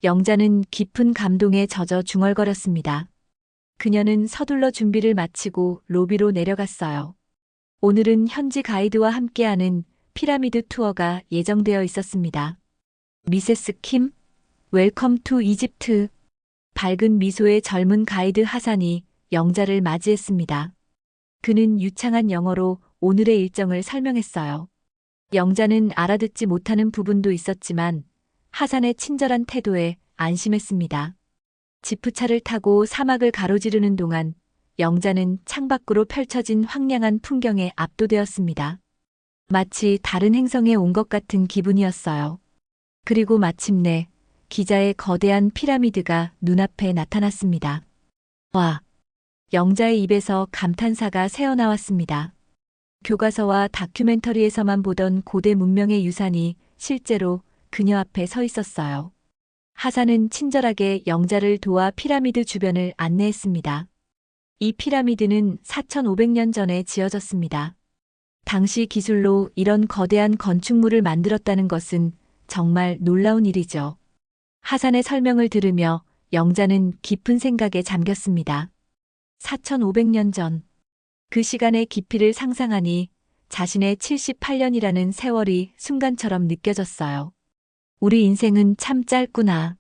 영자는 깊은 감동에 젖어 중얼거렸습니다. 그녀는 서둘러 준비를 마치고 로비로 내려갔어요. 오늘은 현지 가이드와 함께하는 피라미드 투어가 예정되어 있었습니다. 미세스 킴, 웰컴 투 이집트. 밝은 미소의 젊은 가이드 하산이 영자를 맞이했습니다. 그는 유창한 영어로 오늘의 일정을 설명했어요. 영자는 알아듣지 못하는 부분도 있었지만 하산의 친절한 태도에 안심했습니다. 지프차를 타고 사막을 가로지르는 동안 영자는 창밖으로 펼쳐진 황량한 풍경에 압도되었습니다. 마치 다른 행성에 온 것 같은 기분이었어요. 그리고 마침내 기자의 거대한 피라미드가 눈앞에 나타났습니다. 와! 영자의 입에서 감탄사가 새어나왔습니다. 교과서와 다큐멘터리에서만 보던 고대 문명의 유산이 실제로 그녀 앞에 서 있었어요. 하산은 친절하게 영자를 도와 피라미드 주변을 안내했습니다. 이 피라미드는 4,500년 전에 지어졌습니다. 당시 기술로 이런 거대한 건축물을 만들었다는 것은 정말 놀라운 일이죠. 하산의 설명을 들으며 영자는 깊은 생각에 잠겼습니다. 4,500년 전. 그 시간의 깊이를 상상하니 자신의 78년이라는 세월이 순간처럼 느껴졌어요. 우리 인생은 참 짧구나.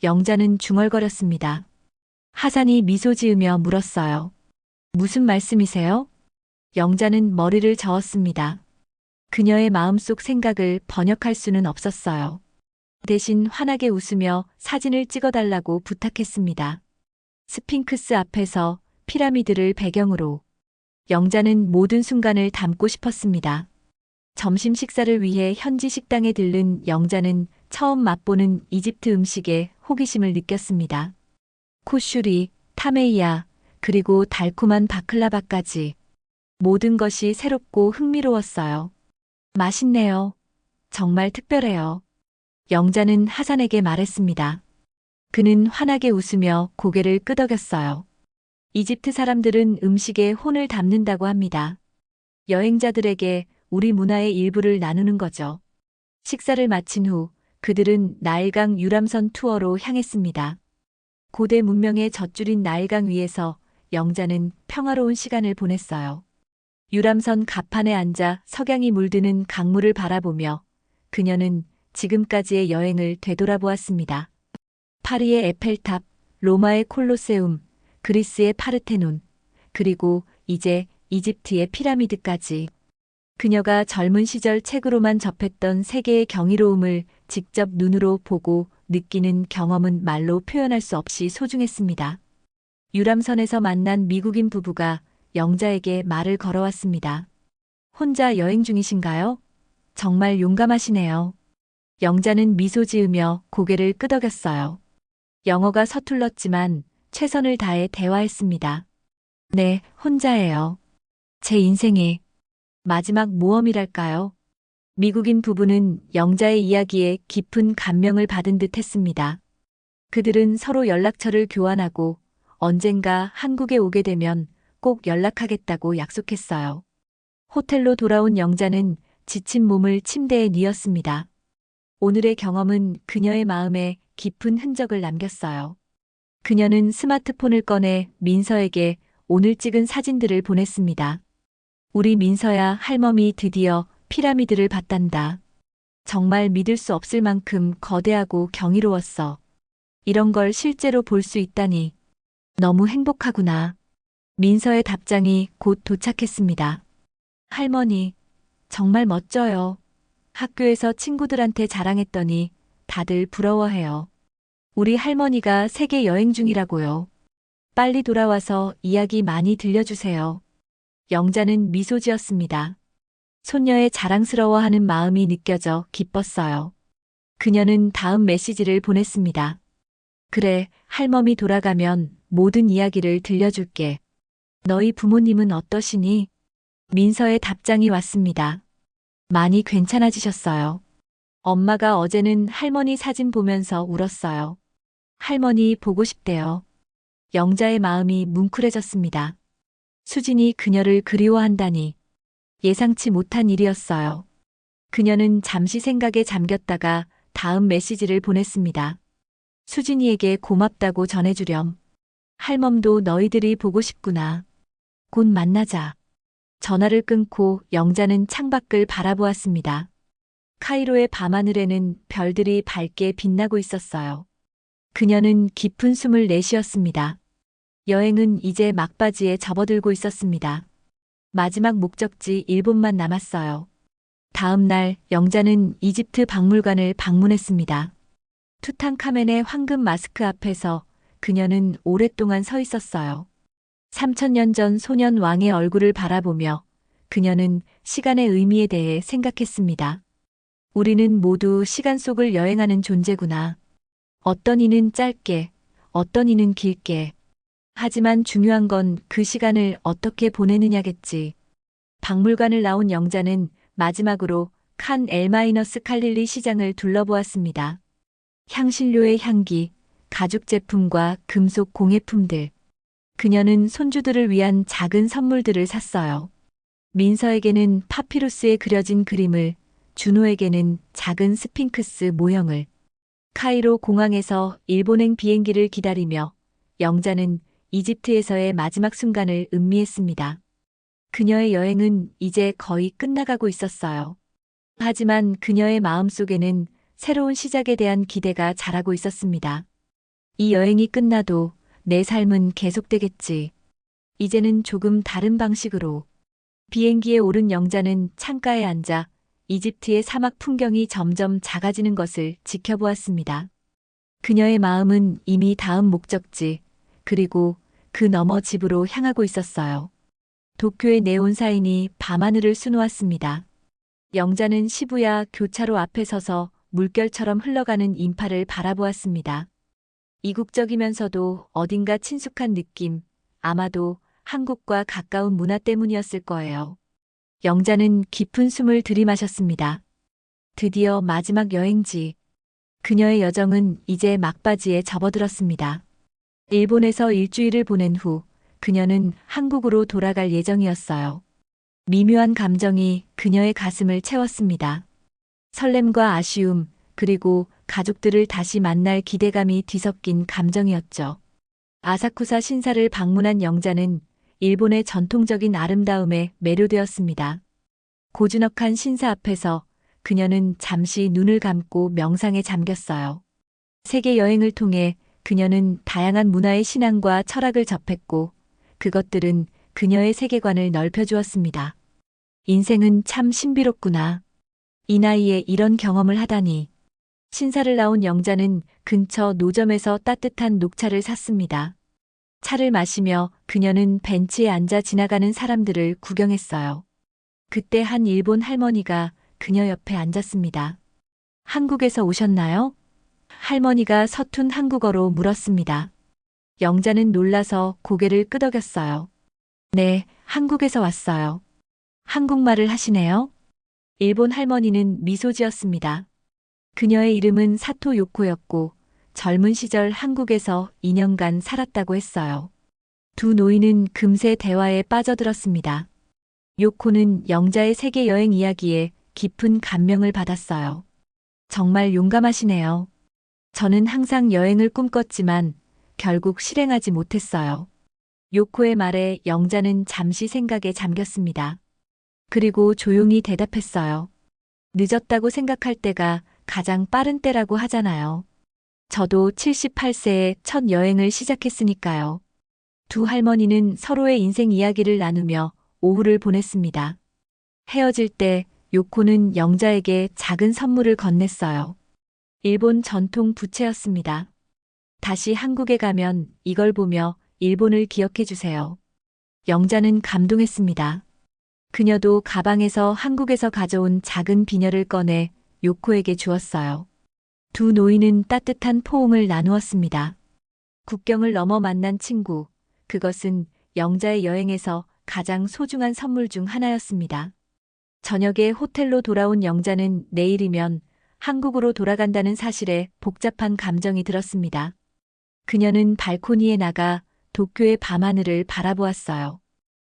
영자는 중얼거렸습니다. 하산이 미소 지으며 물었어요. 무슨 말씀이세요? 영자는 머리를 저었습니다. 그녀의 마음속 생각을 번역할 수는 없었어요. 대신 환하게 웃으며 사진을 찍어달라고 부탁했습니다. 스핑크스 앞에서 피라미드를 배경으로. 영자는 모든 순간을 담고 싶었습니다. 점심 식사를 위해 현지 식당에 들른 영자는 처음 맛보는 이집트 음식에 호기심을 느꼈습니다. 코슈리, 타메이야, 그리고 달콤한 바클라바까지. 모든 것이 새롭고 흥미로웠어요. 맛있네요. 정말 특별해요. 영자는 하산에게 말했습니다. 그는 환하게 웃으며 고개를 끄덕였어요. 이집트 사람들은 음식에 혼을 담는다고 합니다. 여행자들에게 우리 문화의 일부를 나누는 거죠. 식사를 마친 후 그들은 나일강 유람선 투어로 향했습니다. 고대 문명의 젖줄인 나일강 위에서 영자는 평화로운 시간을 보냈어요. 유람선 갑판에 앉아 석양이 물드는 강물을 바라보며 그녀는 지금까지의 여행을 되돌아보았습니다. 파리의 에펠탑, 로마의 콜로세움, 그리스의 파르테논, 그리고 이제 이집트의 피라미드까지. 그녀가 젊은 시절 책으로만 접했던 세계의 경이로움을 직접 눈으로 보고 느끼는 경험은 말로 표현할 수 없이 소중했습니다. 유람선에서 만난 미국인 부부가 영자에게 말을 걸어왔습니다. 혼자 여행 중이신가요? 정말 용감하시네요. 영자는 미소 지으며 고개를 끄덕였어요. 영어가 서툴렀지만 최선을 다해 대화했습니다. 네, 혼자예요. 제 인생의 마지막 모험이랄까요? 미국인 부부는 영자의 이야기에 깊은 감명을 받은 듯 했습니다. 그들은 서로 연락처를 교환하고 언젠가 한국에 오게 되면 꼭 연락하겠다고 약속했어요. 호텔로 돌아온 영자는 지친 몸을 침대에 뉘었습니다. 오늘의 경험은 그녀의 마음에 깊은 흔적을 남겼어요. 그녀는 스마트폰을 꺼내 민서에게 오늘 찍은 사진들을 보냈습니다. 우리 민서야, 할멈이 드디어 피라미드를 봤단다. 정말 믿을 수 없을 만큼 거대하고 경이로웠어. 이런 걸 실제로 볼 수 있다니. 너무 행복하구나. 민서의 답장이 곧 도착했습니다. 할머니, 정말 멋져요. 학교에서 친구들한테 자랑했더니 다들 부러워해요. 우리 할머니가 세계 여행 중이라고요. 빨리 돌아와서 이야기 많이 들려주세요. 영자는 미소 지었습니다. 손녀의 자랑스러워하는 마음이 느껴져 기뻤어요. 그녀는 다음 메시지를 보냈습니다. 그래, 할멈이 돌아가면 모든 이야기를 들려줄게. 너희 부모님은 어떠시니? 민서의 답장이 왔습니다. 많이 괜찮아지셨어요. 엄마가 어제는 할머니 사진 보면서 울었어요. 할머니 보고 싶대요. 영자의 마음이 뭉클해졌습니다. 수진이 그녀를 그리워한다니. 예상치 못한 일이었어요. 그녀는 잠시 생각에 잠겼다가 다음 메시지를 보냈습니다. 수진이에게 고맙다고 전해주렴. 할멈도 너희들이 보고 싶구나. 곧 만나자. 전화를 끊고 영자는 창밖을 바라보았습니다. 카이로의 밤하늘에는 별들이 밝게 빛나고 있었어요. 그녀는 깊은 숨을 내쉬었습니다. 여행은 이제 막바지에 접어들고 있었습니다. 마지막 목적지 일본만 남았어요. 다음 날 영자는 이집트 박물관을 방문했습니다. 투탕카멘의 황금 마스크 앞에서 그녀는 오랫동안 서 있었어요. 3000년 전 소년 왕의 얼굴을 바라보며 그녀는 시간의 의미에 대해 생각했습니다. 우리는 모두 시간 속을 여행하는 존재구나. 어떤 이는 짧게, 어떤 이는 길게. 하지만 중요한 건 그 시간을 어떻게 보내느냐겠지. 박물관을 나온 영자는 마지막으로 칸 엘마이너스 칼릴리 시장을 둘러보았습니다. 향신료의 향기, 가죽 제품과 금속 공예품들. 그녀는 손주들을 위한 작은 선물들을 샀어요. 민서에게는 파피루스에 그려진 그림을, 준호에게는 작은 스핑크스 모형을. 카이로 공항에서 일본행 비행기를 기다리며 영자는 이집트에서의 마지막 순간을 음미했습니다. 그녀의 여행은 이제 거의 끝나가고 있었어요. 하지만 그녀의 마음속에는 새로운 시작에 대한 기대가 자라고 있었습니다. 이 여행이 끝나도 내 삶은 계속되겠지. 이제는 조금 다른 방식으로. 비행기에 오른 영자는 창가에 앉아 이집트의 사막 풍경이 점점 작아지는 것을 지켜보았습니다. 그녀의 마음은 이미 다음 목적지, 그리고 그 너머 집으로 향하고 있었어요. 도쿄의 네온 사인이 밤하늘을 수놓았습니다. 영자는 시부야 교차로 앞에 서서 물결처럼 흘러가는 인파를 바라보았습니다. 이국적이면서도 어딘가 친숙한 느낌, 아마도 한국과 가까운 문화 때문이었을 거예요. 영자는 깊은 숨을 들이마셨습니다. 드디어 마지막 여행지. 그녀의 여정은 이제 막바지에 접어들었습니다. 일본에서 일주일을 보낸 후 그녀는 한국으로 돌아갈 예정이었어요. 미묘한 감정이 그녀의 가슴을 채웠습니다. 설렘과 아쉬움, 그리고 가족들을 다시 만날 기대감이 뒤섞인 감정이었죠. 아사쿠사 신사를 방문한 영자는 일본의 전통적인 아름다움에 매료되었습니다. 고즈넉한 신사 앞에서 그녀는 잠시 눈을 감고 명상에 잠겼어요. 세계 여행을 통해 그녀는 다양한 문화의 신앙과 철학을 접했고 그것들은 그녀의 세계관을 넓혀주었습니다. 인생은 참 신비롭구나. 이 나이에 이런 경험을 하다니. 신사를 나온 영자는 근처 노점에서 따뜻한 녹차를 샀습니다. 차를 마시며 그녀는 벤치에 앉아 지나가는 사람들을 구경했어요. 그때 한 일본 할머니가 그녀 옆에 앉았습니다. 한국에서 오셨나요? 할머니가 서툰 한국어로 물었습니다. 영자는 놀라서 고개를 끄덕였어요. 네, 한국에서 왔어요. 한국말을 하시네요? 일본 할머니는 미소 지었습니다. 그녀의 이름은 사토 요코였고 젊은 시절 한국에서 2년간 살았다고 했어요. 두 노인은 금세 대화에 빠져들었습니다. 요코는 영자의 세계 여행 이야기에 깊은 감명을 받았어요. 정말 용감하시네요. 저는 항상 여행을 꿈꿨지만 결국 실행하지 못했어요. 요코의 말에 영자는 잠시 생각에 잠겼습니다. 그리고 조용히 대답했어요. 늦었다고 생각할 때가 가장 빠른 때라고 하잖아요. 저도 78세에 첫 여행을 시작했으니까요. 두 할머니는 서로의 인생 이야기를 나누며 오후를 보냈습니다. 헤어질 때 요코는 영자에게 작은 선물을 건넸어요. 일본 전통 부채였습니다. 다시 한국에 가면 이걸 보며 일본을 기억해 주세요. 영자는 감동했습니다. 그녀도 가방에서 한국에서 가져온 작은 비녀를 꺼내 요코에게 주었어요. 두 노인은 따뜻한 포옹을 나누었습니다. 국경을 넘어 만난 친구, 그것은 영자의 여행에서 가장 소중한 선물 중 하나였습니다. 저녁에 호텔로 돌아온 영자는 내일이면 한국으로 돌아간다는 사실에 복잡한 감정이 들었습니다. 그녀는 발코니에 나가 도쿄의 밤하늘을 바라보았어요.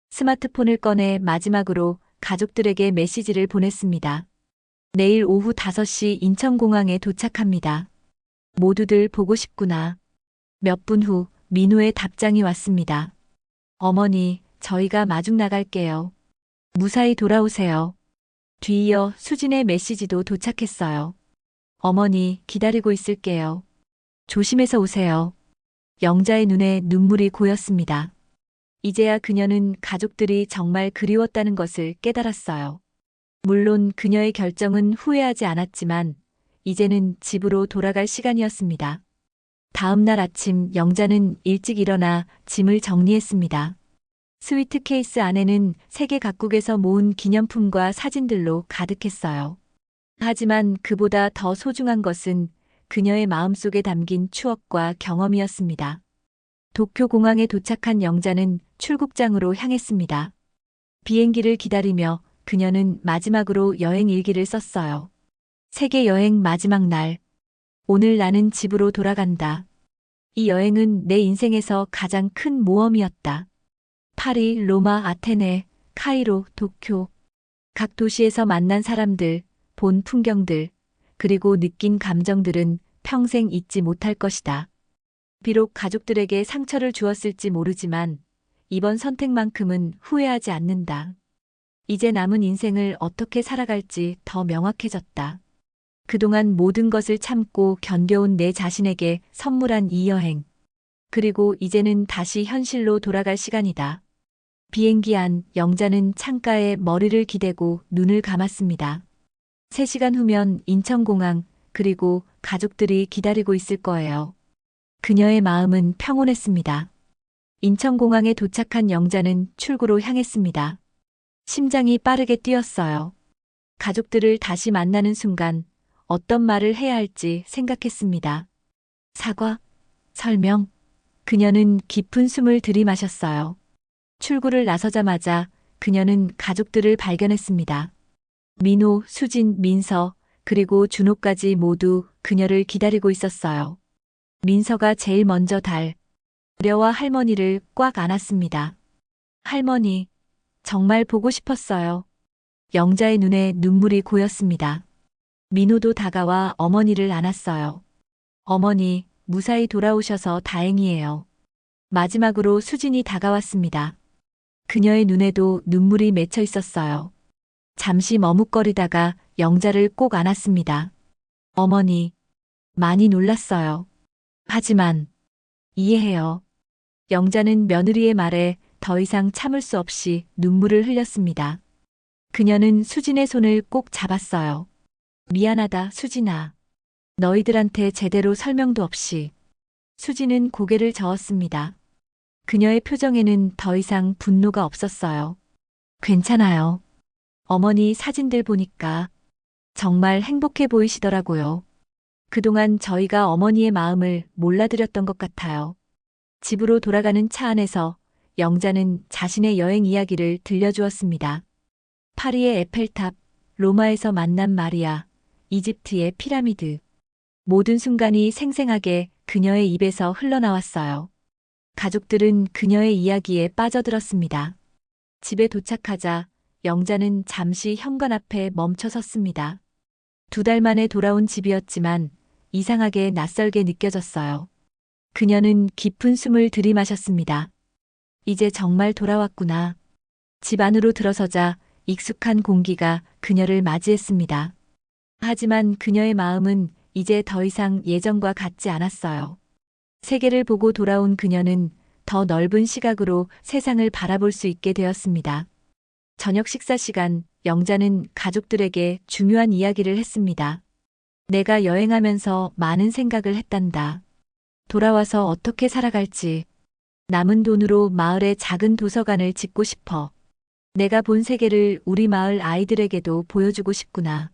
스마트폰을 꺼내 마지막으로 가족들에게 메시지를 보냈습니다. 내일 오후 5시 인천공항에 도착합니다. 모두들 보고 싶구나. 몇 분 후 민호의 답장이 왔습니다. 어머니, 저희가 마중 나갈게요. 무사히 돌아오세요. 뒤이어 수진의 메시지도 도착했어요. 어머니, 기다리고 있을게요. 조심해서 오세요. 영자의 눈에 눈물이 고였습니다. 이제야 그녀는 가족들이 정말 그리웠다는 것을 깨달았어요. 물론 그녀의 결정은 후회하지 않았지만 이제는 집으로 돌아갈 시간이었습니다. 다음 날 아침 영자는 일찍 일어나 짐을 정리했습니다. 스위트 케이스 안에는 세계 각국에서 모은 기념품과 사진들로 가득했어요. 하지만 그보다 더 소중한 것은 그녀의 마음속에 담긴 추억과 경험이었습니다. 도쿄 공항에 도착한 영자는 출국장으로 향했습니다. 비행기를 기다리며 그녀는 마지막으로 여행 일기를 썼어요. 세계 여행 마지막 날. 오늘 나는 집으로 돌아간다. 이 여행은 내 인생에서 가장 큰 모험이었다. 파리, 로마, 아테네, 카이로, 도쿄. 각 도시에서 만난 사람들, 본 풍경들, 그리고 느낀 감정들은 평생 잊지 못할 것이다. 비록 가족들에게 상처를 주었을지 모르지만 이번 선택만큼은 후회하지 않는다. 이제 남은 인생을 어떻게 살아갈지 더 명확해졌다. 그동안 모든 것을 참고 견뎌온 내 자신에게 선물한 이 여행. 그리고 이제는 다시 현실로 돌아갈 시간이다. 비행기 안 영자는 창가에 머리를 기대고 눈을 감았습니다. 3시간 후면 인천공항, 그리고 가족들이 기다리고 있을 거예요. 그녀의 마음은 평온했습니다. 인천공항에 도착한 영자는 출구로 향했습니다. 심장이 빠르게 뛰었어요. 가족들을 다시 만나는 순간 어떤 말을 해야 할지 생각했습니다. 사과, 설명. 그녀는 깊은 숨을 들이마셨어요. 출구를 나서자마자 그녀는 가족들을 발견했습니다. 민호, 수진, 민서, 그리고 준호까지 모두 그녀를 기다리고 있었어요. 민서가 제일 먼저 달려와 할머니를 꽉 안았습니다. 할머니, 정말 보고 싶었어요. 영자의 눈에 눈물이 고였습니다. 민호도 다가와 어머니를 안았어요. 어머니, 무사히 돌아오셔서 다행이에요. 마지막으로 수진이 다가왔습니다. 그녀의 눈에도 눈물이 맺혀 있었어요. 잠시 머뭇거리다가 영자를 꼭 안았습니다. 어머니, 많이 놀랐어요. 하지만 이해해요. 영자는 며느리의 말에 더 이상 참을 수 없이 눈물을 흘렸습니다. 그녀는 수진의 손을 꼭 잡았어요. 미안하다, 수진아. 너희들한테 제대로 설명도 없이. 수진은 고개를 저었습니다. 그녀의 표정에는 더 이상 분노가 없었어요. 괜찮아요. 어머니 사진들 보니까 정말 행복해 보이시더라고요. 그동안 저희가 어머니의 마음을 몰라드렸던 것 같아요. 집으로 돌아가는 차 안에서 영자는 자신의 여행 이야기를 들려주었습니다. 파리의 에펠탑, 로마에서 만난 마리아, 이집트의 피라미드. 모든 순간이 생생하게 그녀의 입에서 흘러나왔어요. 가족들은 그녀의 이야기에 빠져들었습니다. 집에 도착하자 영자는 잠시 현관 앞에 멈춰 섰습니다. 2달 만에 돌아온 집이었지만 이상하게 낯설게 느껴졌어요. 그녀는 깊은 숨을 들이마셨습니다. 이제 정말 돌아왔구나. 집 안으로 들어서자 익숙한 공기가 그녀를 맞이했습니다. 하지만 그녀의 마음은 이제 더 이상 예전과 같지 않았어요. 세계를 보고 돌아온 그녀는 더 넓은 시각으로 세상을 바라볼 수 있게 되었습니다. 저녁 식사 시간, 영자는 가족들에게 중요한 이야기를 했습니다. 내가 여행하면서 많은 생각을 했단다. 돌아와서 어떻게 살아갈지. 남은 돈으로 마을에 작은 도서관을 짓고 싶어. 내가 본 세계를 우리 마을 아이들에게도 보여주고 싶구나.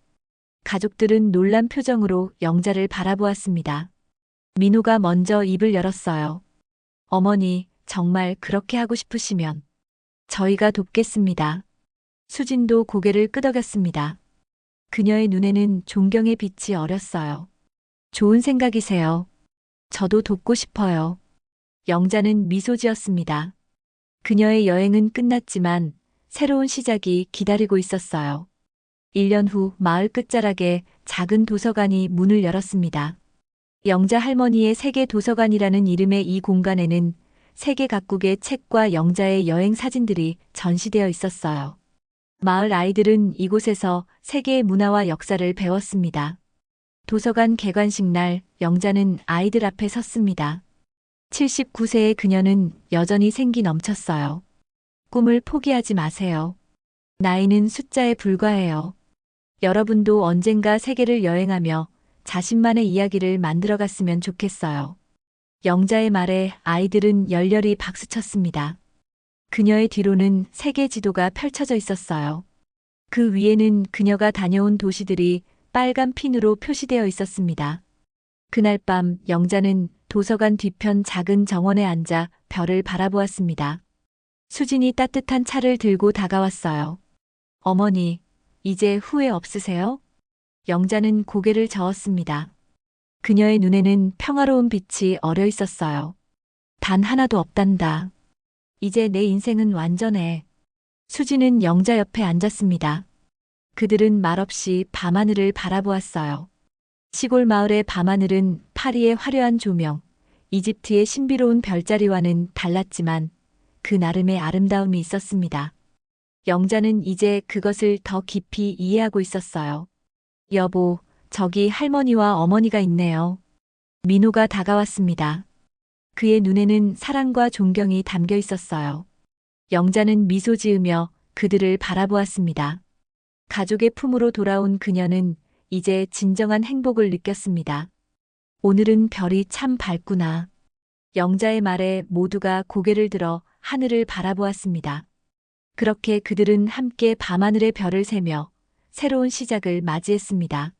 가족들은 놀란 표정으로 영자를 바라보았습니다. 민호가 먼저 입을 열었어요. 어머니, 정말 그렇게 하고 싶으시면 저희가 돕겠습니다. 수진도 고개를 끄덕였습니다. 그녀의 눈에는 존경의 빛이 어렸어요. 좋은 생각이세요. 저도 돕고 싶어요. 영자는 미소 지었습니다. 그녀의 여행은 끝났지만 새로운 시작이 기다리고 있었어요. 1년 후 마을 끝자락에 작은 도서관이 문을 열었습니다. 영자 할머니의 세계 도서관이라는 이름의 이 공간에는 세계 각국의 책과 영자의 여행 사진들이 전시되어 있었어요. 마을 아이들은 이곳에서 세계의 문화와 역사를 배웠습니다. 도서관 개관식 날 영자는 아이들 앞에 섰습니다. 79세의 그녀는 여전히 생기 넘쳤어요. 꿈을 포기하지 마세요. 나이는 숫자에 불과해요. 여러분도 언젠가 세계를 여행하며 자신만의 이야기를 만들어갔으면 좋겠어요. 영자의 말에 아이들은 열렬히 박수쳤습니다. 그녀의 뒤로는 세계 지도가 펼쳐져 있었어요. 그 위에는 그녀가 다녀온 도시들이 빨간 핀으로 표시되어 있었습니다. 그날 밤 영자는 도서관 뒤편 작은 정원에 앉아 별을 바라보았습니다. 수진이 따뜻한 차를 들고 다가왔어요. 어머니, 이제 후회 없으세요? 영자는 고개를 저었습니다. 그녀의 눈에는 평화로운 빛이 어려 있었어요. 단 하나도 없단다. 이제 내 인생은 완전해. 수진은 영자 옆에 앉았습니다. 그들은 말없이 밤하늘을 바라보았어요. 시골 마을의 밤하늘은 파리의 화려한 조명, 이집트의 신비로운 별자리와는 달랐지만 그 나름의 아름다움이 있었습니다. 영자는 이제 그것을 더 깊이 이해하고 있었어요. 여보, 저기 할머니와 어머니가 있네요. 민호가 다가왔습니다. 그의 눈에는 사랑과 존경이 담겨 있었어요. 영자는 미소 지으며 그들을 바라보았습니다. 가족의 품으로 돌아온 그녀는 이제 진정한 행복을 느꼈습니다. 오늘은 별이 참 밝구나. 영자의 말에 모두가 고개를 들어 하늘을 바라보았습니다. 그렇게 그들은 함께 밤하늘의 별을 세며 새로운 시작을 맞이했습니다.